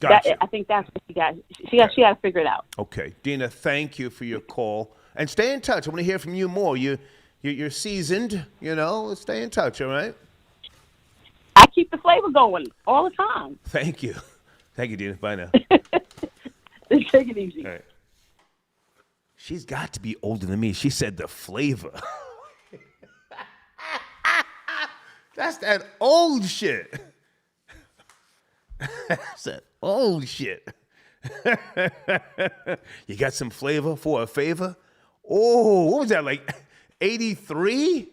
Gotcha. I think that's what she got. She got to figure it out. Okay, Dina, thank you for your call, and stay in touch. I want to hear from you more. You're seasoned, Let's stay in touch. All right. I keep the flavor going all the time. Thank you, Dina. Bye now. Take it easy. All right. She's got to be older than me. She said the flavor. That's that old shit. That's that old shit. You got some flavor for a favor? Oh, what was that, like 83?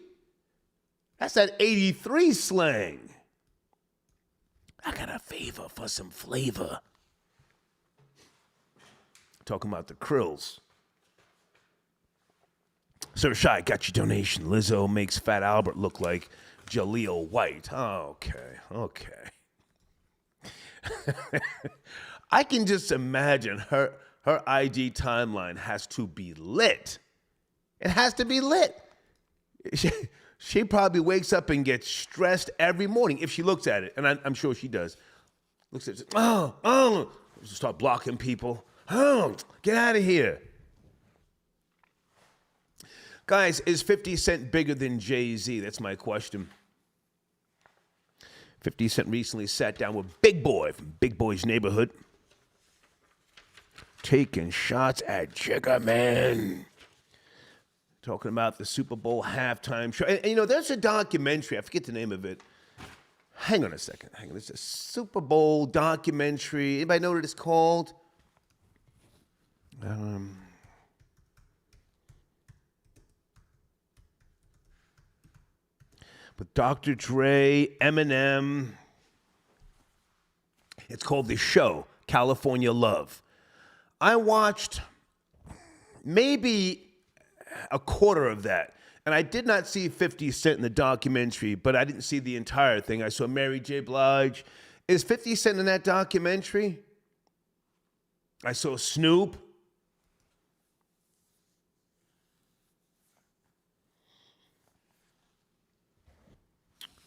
That's that 83 slang. I got a favor for some flavor. Talking about the krills. Sir Shy, got your donation. Lizzo makes Fat Albert look like Jaleel White. Okay. I can just imagine her IG timeline has to be lit. It has to be lit. She probably wakes up and gets stressed every morning if she looks at it, and I'm sure she does. Looks at it, just start blocking people. Get out of here. Guys, is 50 Cent bigger than Jay-Z? That's my question. 50 Cent recently sat down with Big Boy from Big Boy's Neighborhood, taking shots at Jigga Man, talking about the Super Bowl halftime show. And there's a documentary, I forget the name of it. hang on a second. Hang on. It's a Super Bowl documentary. Anybody know what it's called? With Dr. Dre, Eminem. It's called The Show, California Love. I watched maybe a quarter of that. And I did not see 50 Cent in the documentary, but I didn't see the entire thing. I saw Mary J. Blige. Is 50 Cent in that documentary? I saw Snoop.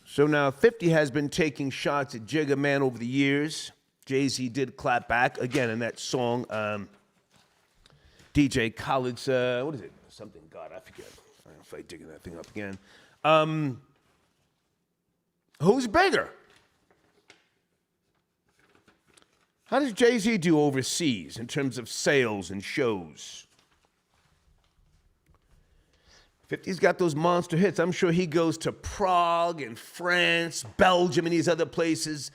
So now 50 has been taking shots at Jigga Man over the years. Jay-Z did clap back again in that song. DJ Khaled's, what is it? Something God, I forget. I don't feel like digging that thing up again. Who's bigger? How does Jay-Z do overseas in terms of sales and shows? 50's got those monster hits. I'm sure he goes to Prague and France, Belgium, and these other places.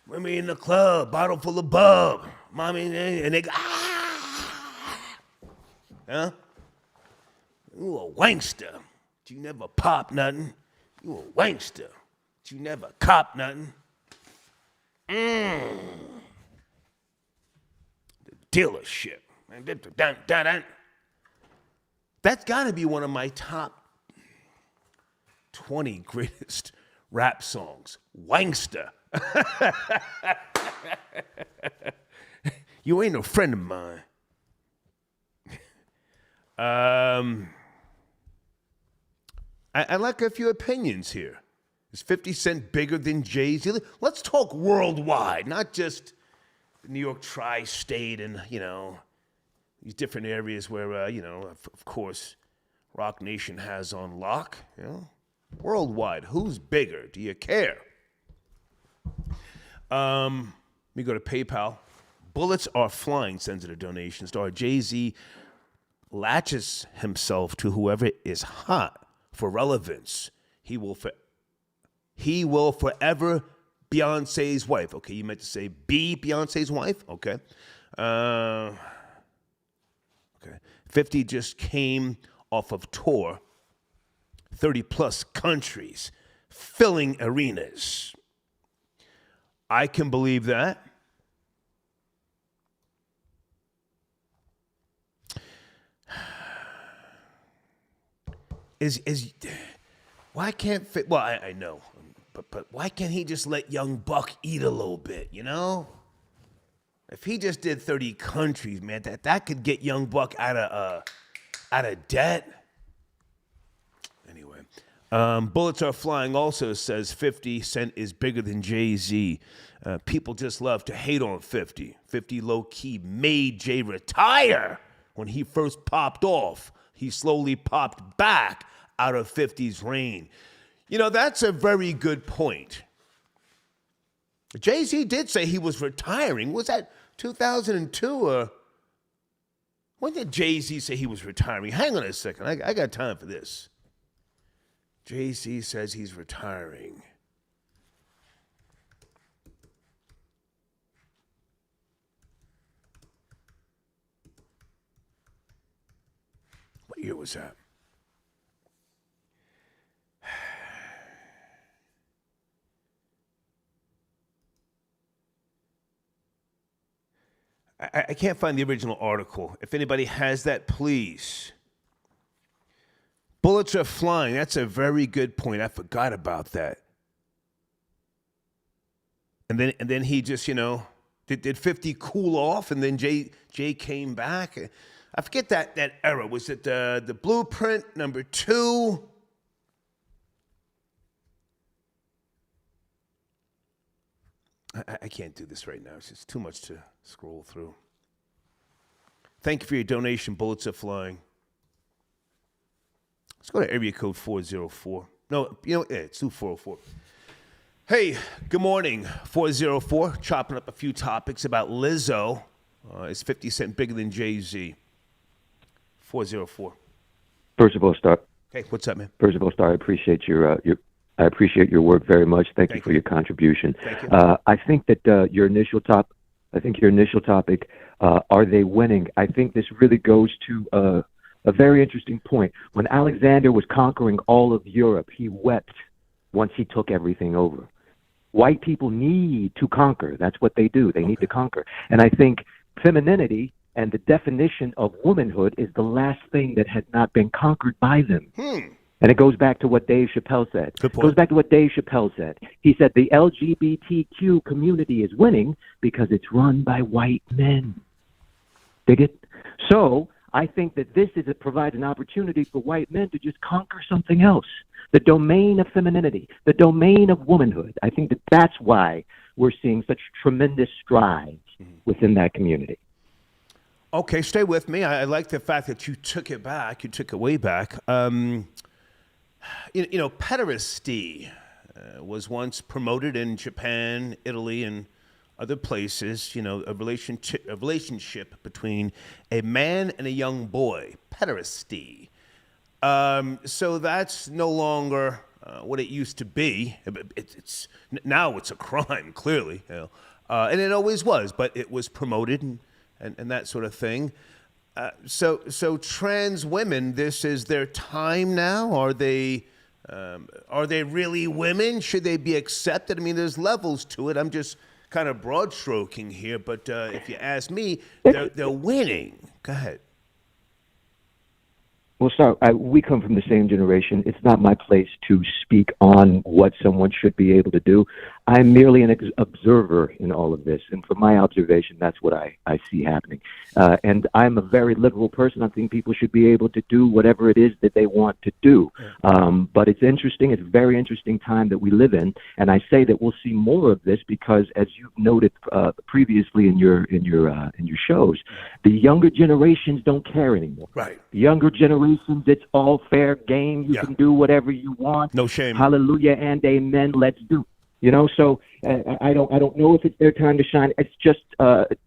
Women in the club, bottle full of bub. Mommy, and they go, ah! Huh? You a wankster. But you never pop nothing. You a wankster. But you never cop nothing. The dealership. That's got to be one of my top 20 greatest rap songs. Wankster. You ain't no friend of mine. I like a few opinions here. Is 50 Cent bigger than Jay-Z? Let's talk worldwide, not just the New York tri-state and, these different areas where, of course, Rock Nation has on lock. Worldwide, who's bigger? Do you care? Let me go to PayPal. Bullets Are Flying sends it a donation. Star Jay-Z latches himself to whoever is hot for relevance. He will forever Beyonce's wife. Okay, you meant to say be Beyonce's wife? Okay. Okay. 50 just came off of tour, 30-plus countries, filling arenas. I can believe that. Why can't fit? Well, I know, but why can't he just let Young Buck eat a little bit? If he just did 30 countries, man, that could get Young Buck out of debt. Anyway, Bullets Are Flying also says 50 Cent is bigger than Jay-Z. People just love to hate on 50. 50 low-key made Jay retire when he first popped off. He slowly popped back out of 50's reign. That's a very good point. Jay-Z did say he was retiring. Was that 2002 or when did Jay-Z say he was retiring? Hang on a second. I got time for this. Jay-Z says he's retiring. What year was that? I can't find the original article. If anybody has that, please. Bullets Are Flying. That's a very good point. I forgot about that. And then he just, did 50 cool off, and then Jay came back. I forget that era. Was it the Blueprint #2? I can't do this right now. It's just too much to scroll through. Thank you for your donation, Bullets Are Flying. Let's go to area code 404. No, it's 2404. Hey, good morning, 404. Chopping up a few topics about Lizzo. Is 50 Cent bigger than Jay-Z? 404. First of all, Star. Hey, what's up, man? First of all, Star, I appreciate your I appreciate your work very much. Thank you for your contribution. Thank you. I think that your initial topic, are they winning? I think this really goes to a very interesting point. When Alexander was conquering all of Europe, he wept once he took everything over. White people need to conquer. That's what they do. They need to conquer. And I think femininity and the definition of womanhood is the last thing that had not been conquered by them. And it goes back to what Dave Chappelle said. Good point. It goes back to what Dave Chappelle said. He said the LGBTQ community is winning because it's run by white men. Dig it? So I think that provides an opportunity for white men to just conquer something else. The domain of femininity, the domain of womanhood. I think that's why we're seeing such tremendous strides within that community. Okay, stay with me. I like the fact that you took it back. You took it way back. Pederasty was once promoted in Japan, Italy, and other places. A relationship between a man and a young boy. Pederasty. So that's no longer what it used to be. Now it's a crime, clearly, and it always was. But it was promoted and that sort of thing. So trans women, this is their time now. Are they really women? Should they be accepted? I mean, there's levels to it. I'm just kind of broad stroking here, but if you ask me, they're winning. Go ahead. Well, sorry, we come from the same generation. It's not my place to speak on what someone should be able to do. I'm merely an observer in all of this. And from my observation, that's what I see happening. And I'm a very liberal person. I think people should be able to do whatever it is that they want to do. But it's interesting. It's a very interesting time that we live in. And I say that we'll see more of this because, as you've noted previously in your shows, the younger generations don't care anymore. Right. The younger generations, it's all fair game. You can do whatever you want. No shame. Hallelujah and amen. Let's do. So I don't know if it's their time to shine. It's just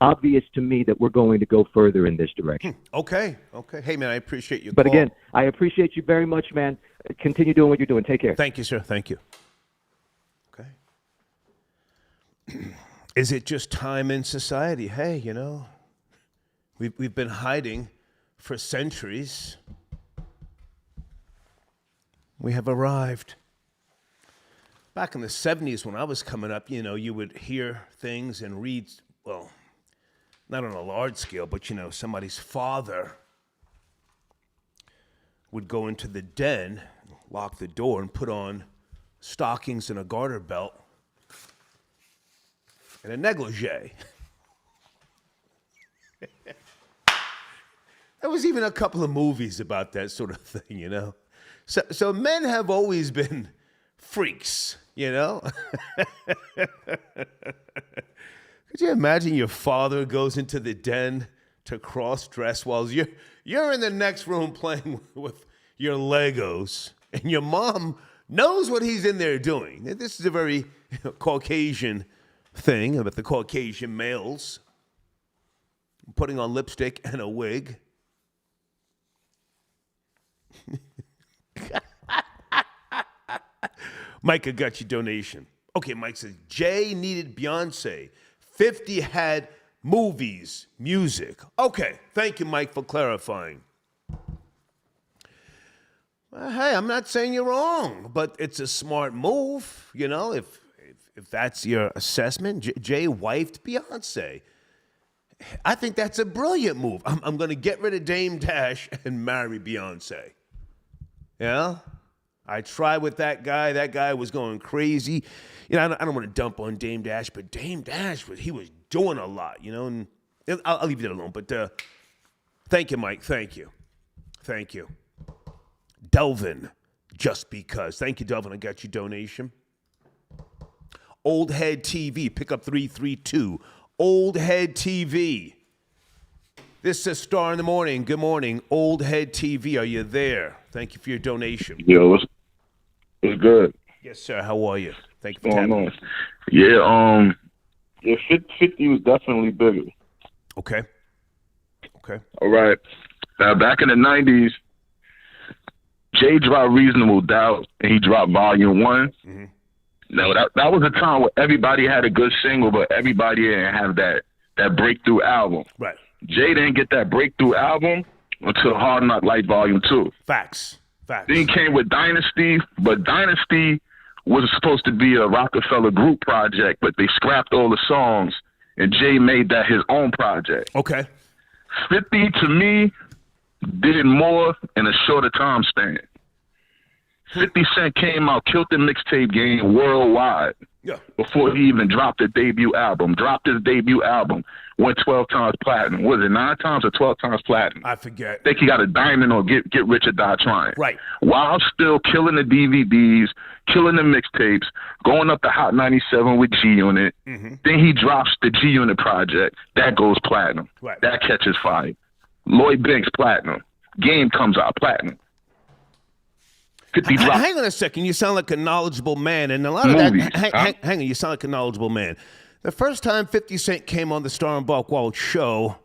obvious to me that we're going to go further in this direction. Okay. Hey, man, I appreciate you. But again, I appreciate you very much, man. Continue doing what you're doing. Take care. Thank you, sir. Thank you. Okay. Is it just time in society? Hey, we've been hiding for centuries. We have arrived. Back in the 70s when I was coming up, you would hear things and read, well, not on a large scale, but, somebody's father would go into the den, lock the door, and put on stockings and a garter belt and a negligee. There was even a couple of movies about that sort of thing, So men have always been freaks, Could you imagine your father goes into the den to cross-dress while you're in the next room playing with your Legos, and your mom knows what he's in there doing? This is a very Caucasian thing about the Caucasian males putting on lipstick and a wig. Micah got your donation. Okay, Mike says, Jay needed Beyonce. 50 had movies, music. Okay, thank you, Mike, for clarifying. Well, hey, I'm not saying you're wrong, but it's a smart move, if that's your assessment. Jay wifed Beyonce. I think that's a brilliant move. I'm going to get rid of Dame Dash and marry Beyonce. Yeah? I tried with that guy. That guy was going crazy. I don't want to dump on Dame Dash, but Dame Dash, he was doing a lot, and I'll leave it alone. But thank you, Mike. Thank you. Delvin, just because. Thank you, Delvin. I got your donation. Old Head TV, pick up 332. Old Head TV. This is Star in the Morning. Good morning. Old Head TV, are you there? Thank you for your donation. Yo, it's good. Yes, sir. How are you? Thank you for tapping. Yeah, 50 was definitely bigger. Okay. All right. Now, back in the 90s, Jay dropped Reasonable Doubt, and he dropped Volume 1. Mm-hmm. No, that was a time where everybody had a good single, but everybody didn't have that breakthrough album. Right. Jay didn't get that breakthrough album until Hard Knock Life Volume 2. Facts. Then he came with Dynasty, but Dynasty was supposed to be a Rockefeller group project, but they scrapped all the songs, and Jay made that his own project. Okay. 50, to me, did more in a shorter time span. 50 Cent came out, killed the mixtape game worldwide before he even dropped his debut album. Went 12 times platinum. Was it 9 times or 12 times platinum? I forget. I think he got a diamond or Get Rich or Die Trying. Right. While still killing the DVDs, killing the mixtapes, going up to Hot 97 with G-Unit. Mm-hmm. Then he drops the G-Unit project. That goes platinum. Right. That catches fire. Lloyd Banks, platinum. Game comes out, platinum. 50 drops. Hang on a second. You sound like a knowledgeable man. And a lot of Movies, that, hang on. You sound like a knowledgeable man. The first time 50 Cent came on the Star and Buckwald show,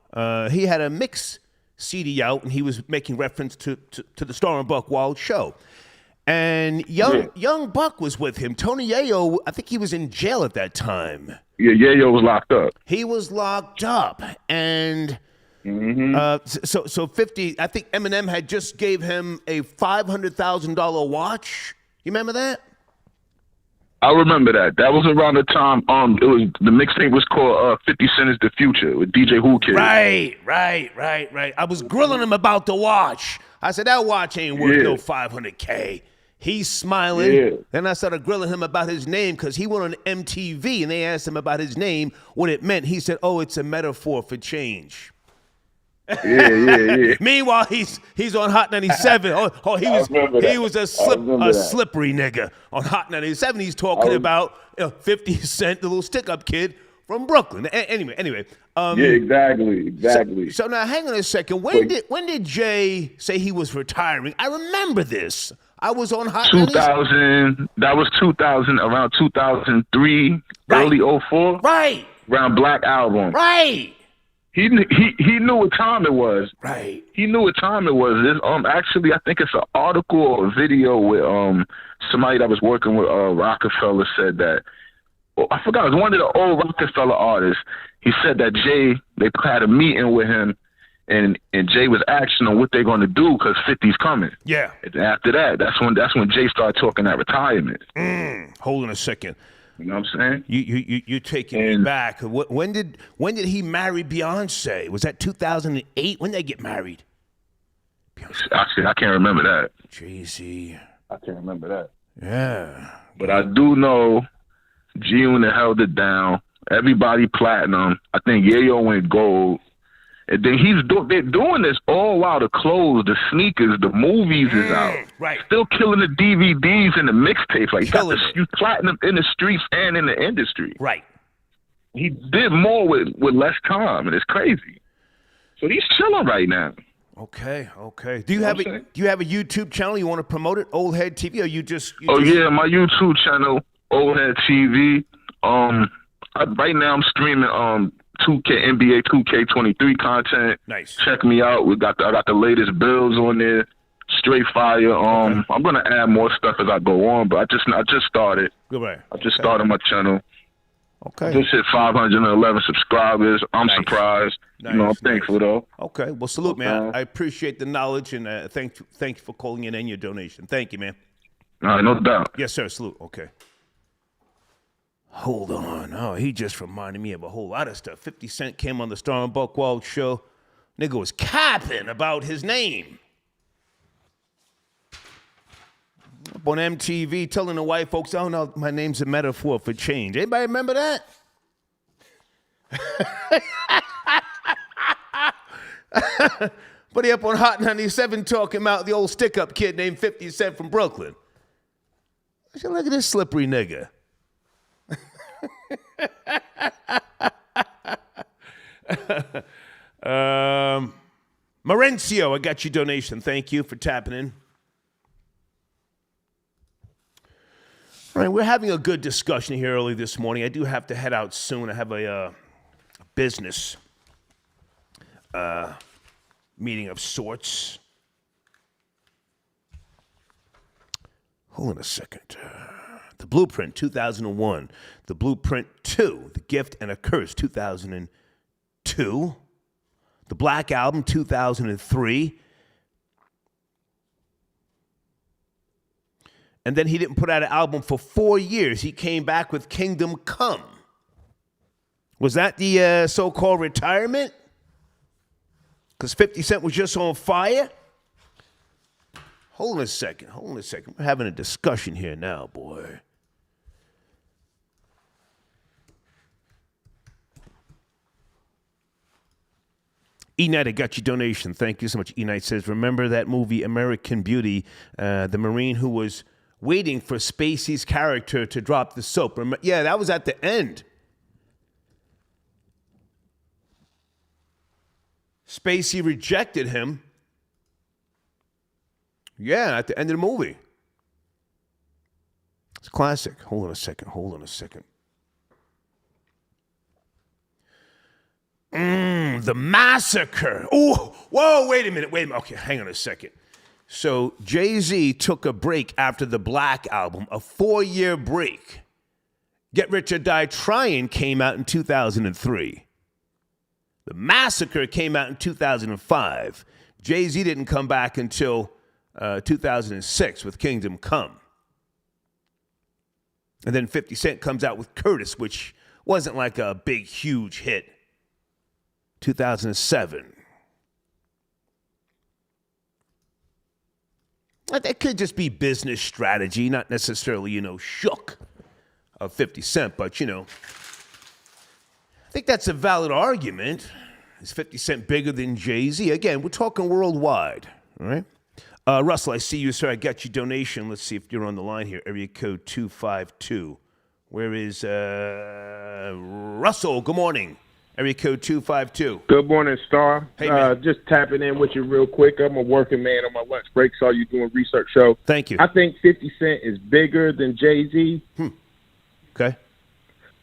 he had a mix CD out, and he was making reference to the Star and Buckwald show. And young Buck was with him. Tony Yayo, I think he was in jail at that time. Yeah, Yayo was locked up. He was locked up. And so 50, I think Eminem had just gave him a $500,000 watch. You remember that? I remember that. That was around the time it was the mixtape was called 50 Cent is the Future with DJ Who Kid. Right. I was grilling him about the watch. I said, that watch ain't worth no $500K. He's smiling. Yeah. Then I started grilling him about his name because he went on MTV and they asked him about his name, what it meant. He said, oh, it's a metaphor for change. Yeah. Meanwhile, he's on Hot 97. He was a slippery nigga on Hot 97. He's talking about 50 Cent, the little stick-up kid from Brooklyn. Anyway. Yeah, exactly. So now, hang on a second. When did Jay say he was retiring? I remember this. I was on Hot 2000. That was 2000, around 2003, early 04. Right. Around Black Album. Right. He knew what time it was. Right. He knew what time it was. Actually, I think it's an article or a video with somebody that was working with Rockefeller said that. I forgot. It was one of the old Rockefeller artists. He said that Jay, they had a meeting with him, and Jay was asking on what they're going to do because 50's coming. Yeah. And after that, that's when Jay started talking that retirement. Hold on a second. You know what I'm saying? You're taking me back. When did he marry Beyonce? Was that 2008? When did they get married? Actually, I can't remember that. Jeezy. I can't remember that. Yeah. But I do know G-Unit held it down. Everybody platinum. I think Yayo went gold. And then they're doing this all while the clothes, the sneakers, the movies is out. Right. Still killing the DVDs and the mixtapes. Like, you platinum in the streets and in the industry. Right. He did more with less time, and it's crazy. So he's chilling right now. Okay. Do you have a YouTube channel you want to promote it? Old Head TV, or you just? Yeah, my YouTube channel, Old Head TV. Right now I'm streaming 2K NBA 2K23 content. Nice. Check me out. I got the latest builds on there. Straight fire. I'm gonna add more stuff as I go on, but I just started. Good way. I just started my channel. Okay. Just hit 511 subscribers. I'm surprised. Nice. I'm thankful though. Okay. Well, salute, man. I appreciate the knowledge and thank you for calling in and your donation. Thank you, man. All right, no doubt. Yes, sir. Salute. Okay. Hold on. Oh, he just reminded me of a whole lot of stuff. 50 Cent came on the Star and Buckwald show. Nigga was capping about his name. Up on MTV telling the white folks, oh, no, my name's a metaphor for change. Anybody remember that? But he up on Hot 97 talking about the old stick-up kid named 50 Cent from Brooklyn. I said, look at this slippery nigga. Mauricio, I got your donation. Thank you for tapping in. All right, we're having a good discussion here early this morning. I do have to head out soon. I have a business meeting of sorts. Hold on a second. The Blueprint, 2001. The Blueprint 2, The Gift and a Curse, 2002. The Black Album, 2003. And then he didn't put out an album for 4 years. He came back with Kingdom Come. Was that the so-called retirement? Because 50 Cent was just on fire? Hold on a second. We're having a discussion here now, boy. E-Knight, I got your donation. Thank you so much. E-Knight says, remember that movie American Beauty, the Marine who was waiting for Spacey's character to drop the soap. Yeah, that was at the end. Spacey rejected him. Yeah, at the end of the movie. It's classic. Hold on a second. The Massacre. Oh, whoa, wait a minute. Okay, hang on a second. So Jay-Z took a break after the Black Album, a 4-year break. Get Rich or Die Trying came out in 2003. The Massacre came out in 2005. Jay-Z didn't come back until 2006 with Kingdom Come. And then 50 Cent comes out with Curtis, which wasn't like a big, huge hit. 2007. That could just be business strategy, not necessarily, shook of 50 Cent. But, I think that's a valid argument. Is 50 Cent bigger than Jay-Z? Again, we're talking worldwide, all right? Russell, I see you, sir. I got your donation. Let's see if you're on the line here. Area code 252. Where is Russell? Good morning. Area code 252. Good morning, Star. Hey, man. Just tapping in with you real quick. I'm a working man on my lunch break. Saw you doing a research show. Thank you. I think 50 Cent is bigger than Jay-Z. Okay.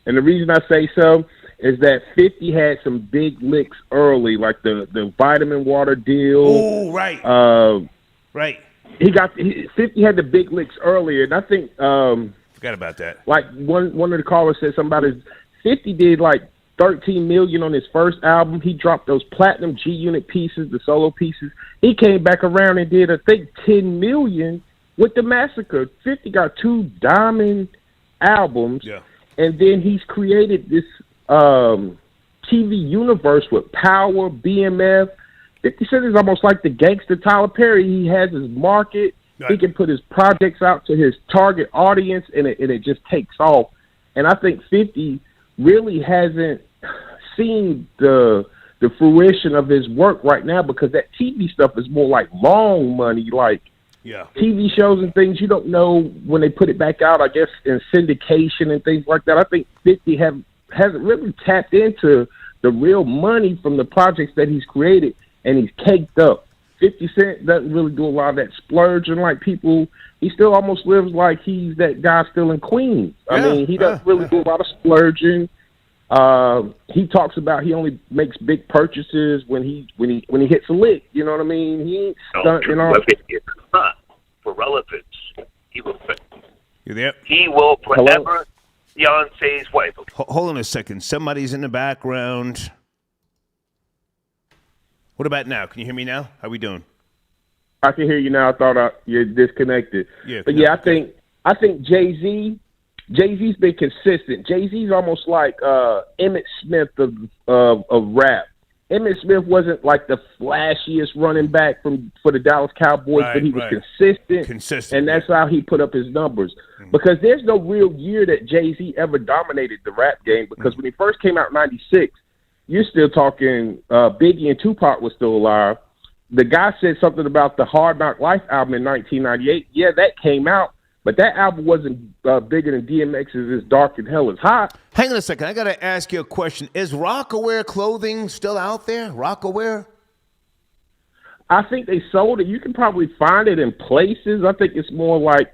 And the reason I say so is that 50 had some big licks early, like the vitamin water deal. Oh, right. Right. 50 had the big licks earlier, and I think forgot about that. Like one of the callers said something about his 50 did like 13 million on his first album. He dropped those platinum G Unit pieces, the solo pieces. He came back around and did I think 10 million with the Massacre. 50 got 2 diamond albums. Yeah. And then he's created this TV universe with Power, BMF. 50 Cent is almost like the gangster Tyler Perry. He has his market. Right. He can put his projects out to his target audience, and it just takes off. And I think 50 really hasn't seen the fruition of his work right now, because that TV stuff is more like long money, like TV shows and things. You don't know when they put it back out, I guess, in syndication and things like that. I think 50 hasn't really tapped into the real money from the projects that he's created, and he's caked up. 50 Cent doesn't really do a lot of that splurging like people. He still almost lives like he's that guy still in Queens. I mean, he doesn't really do a lot of splurging. He talks about he only makes big purchases when he hits a lick. You know what I mean? He ain't stunting on. For relevance, he will. You there? He will forever Beyonce's wife. Hold on a second. Somebody's in the background. What about now? Can you hear me now? How we doing? I can hear you now. I thought you're disconnected. Yeah, but yeah, I think Jay-Z's been consistent. Jay-Z's almost like Emmitt Smith of rap. Emmitt Smith wasn't like the flashiest running back for the Dallas Cowboys, but he was consistent, and that's how he put up his numbers. Mm-hmm. Because there's no real year that Jay-Z ever dominated the rap game. Because when he first came out in '96, you're still talking Biggie and Tupac was still alive. The guy said something about the Hard Knock Life album in 1998. Yeah, that came out, but that album wasn't bigger than DMX's It's Dark and Hell is Hot. Hang on a second. I got to ask you a question. Is Rockaware clothing still out there? Rockaware? I think they sold it. You can probably find it in places. I think it's more like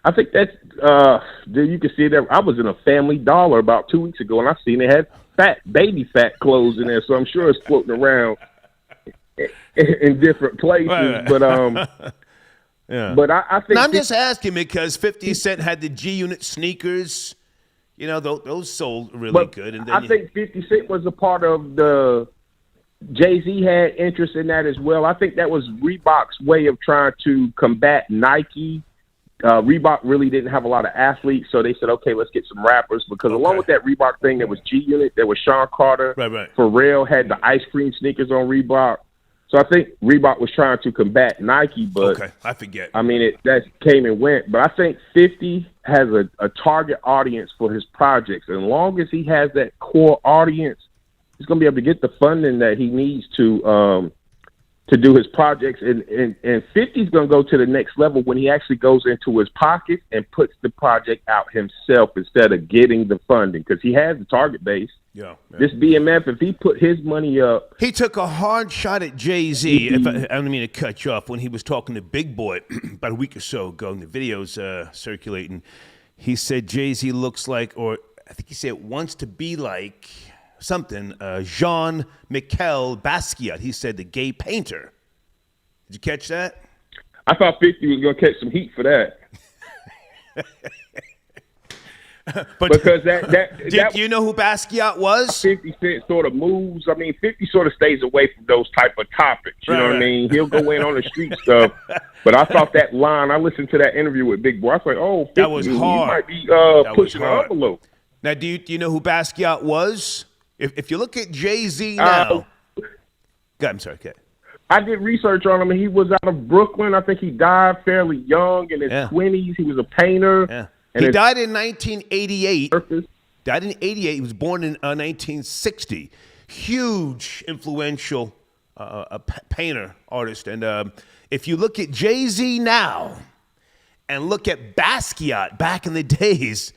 I think that's you can see that. I was in a Family Dollar about 2 weeks ago, and I seen it had baby fat clothes in there, so I'm sure it's floating around in different places. Right. But Yeah. But I think I'm just asking because 50 Cent had the G-Unit sneakers. You know, those sold really good. And then I think 50 Cent was a part of the Jay-Z had interest in that as well. I think that was Reebok's way of trying to combat Nike. Reebok really didn't have a lot of athletes, so they said, okay, let's get some rappers. Because along with that Reebok thing, there was G-Unit, there was Sean Carter. Right. Pharrell had the ice cream sneakers on Reebok. So I think Reebok was trying to combat Nike, but I forget. I mean, that came and went. But I think 50 has a target audience for his projects. And as long as he has that core audience, he's going to be able to get the funding that he needs to do his projects. And 50's going to go to the next level when he actually goes into his pocket and puts the project out himself instead of getting the funding, because he has the target base. Yeah. This BMF, if he put his money up. He took a hard shot at Jay-Z. I don't mean to cut you off. When he was talking to Big Boy about a week or so ago, and the video's circulating, he said Jay-Z looks like, or I think he said wants to be like something, Jean-Michel Basquiat. He said the gay painter. Did you catch that? I thought 50 was going to catch some heat for that. Because that you know who Basquiat was? 50 Cent sort of moves. I mean, 50 sort of stays away from those type of topics. You know what I mean? He'll go in on the street stuff. But I thought that line, I listened to that interview with Big Boy. I was like, oh, 50, that was hard. He might be pushing the envelope. Now, do you know who Basquiat was? If you look at Jay-Z now. I'm sorry, okay. I did research on him, and he was out of Brooklyn. I think he died fairly young in his 20s. He was a painter. Yeah. He died in 1988. Died in 88. He was born in 1960. Huge, influential painter, artist. And if you look at Jay-Z now and look at Basquiat back in the days,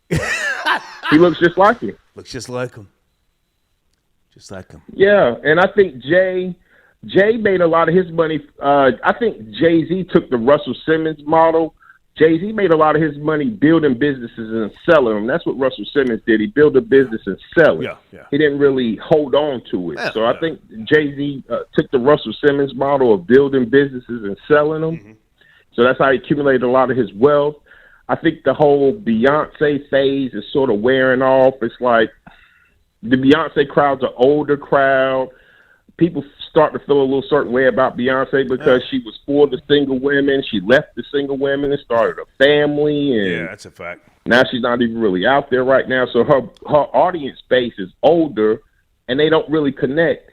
he looks just like him. Looks just like him. Just like him. Yeah, and I think Jay made a lot of his money. I think Jay-Z took the Russell Simmons model. Jay-Z made a lot of his money building businesses and selling them. That's what Russell Simmons did. He built a business and sell it. Yeah. He didn't really hold on to it. So I think Jay-Z took the Russell Simmons model of building businesses and selling them. Mm-hmm. So that's how he accumulated a lot of his wealth. I think the whole Beyonce phase is sort of wearing off. It's like the Beyonce crowd's an older crowd. People start to feel a little certain way about Beyonce because she was for the single women. She left the single women and started a family. And that's a fact. Now she's not even really out there right now. So her audience base is older, and they don't really connect.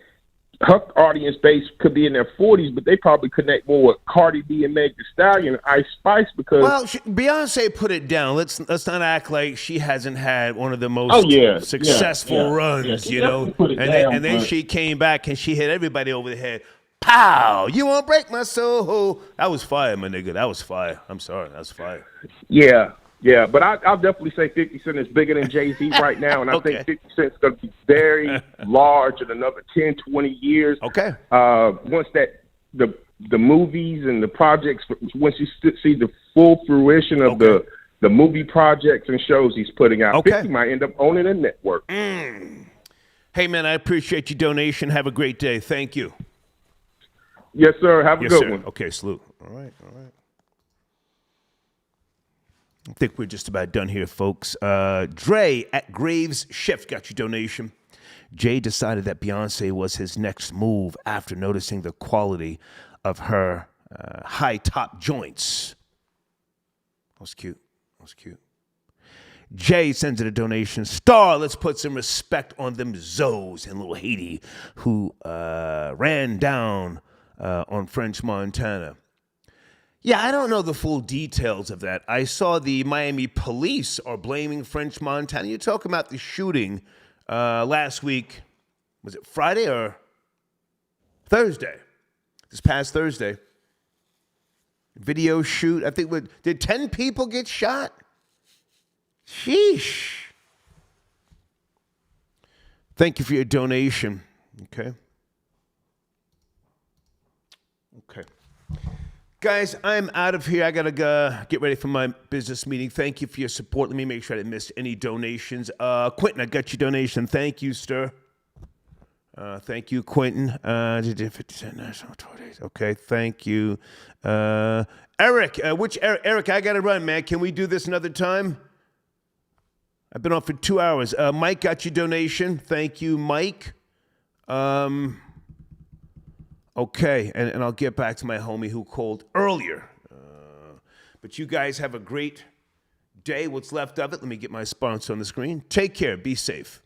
Her audience base could be in their 40s, but they probably connect more with Cardi B and Meg Thee Stallion and Ice Spice because. Well, Beyonce put it down. Let's not act like she hasn't had one of the most successful runs, you know. And then she came back and she hit everybody over the head. Pow! You won't break my soul. That was fire, my nigga. That was fire. I'm sorry, that was fire. Yeah, but I'll definitely say 50 Cent is bigger than Jay-Z right now, and I think 50 Cent's going to be very large in another 10, 20 years. Okay. Once that the movies and the projects, once you see the full fruition of the movie projects and shows he's putting out, 50 might end up owning a network. Hey, man, I appreciate your donation. Have a great day. Thank you. Yes, sir. Have a good one. Okay, salute. All right. I think we're just about done here, folks. Dre at Graves Shift got your donation. Jay decided that Beyonce was his next move after noticing the quality of her high top joints. That was cute. Jay sends it a donation. Star, let's put some respect on them Zoes in Little Haiti who ran down on French Montana. Yeah, I don't know the full details of that. I saw the Miami police are blaming French Montana. You're talking about the shooting last week. Was it Friday or Thursday? This past Thursday. Video shoot. I think did 10 people get shot? Sheesh. Thank you for your donation. Okay. Guys, I'm out of here. I got to get ready for my business meeting. Thank you for your support. Let me make sure I didn't miss any donations. Quentin, I got your donation. Thank you, sir. Thank you, Quentin. 50 National Tour Days. Okay, thank you. Eric, Eric, I got to run, man. Can we do this another time? I've been on for 2 hours. Mike got your donation. Thank you, Mike. Okay, and I'll get back to my homie who called earlier. But you guys have a great day, what's left of it. Let me get my sponsor on the screen. Take care. Be safe.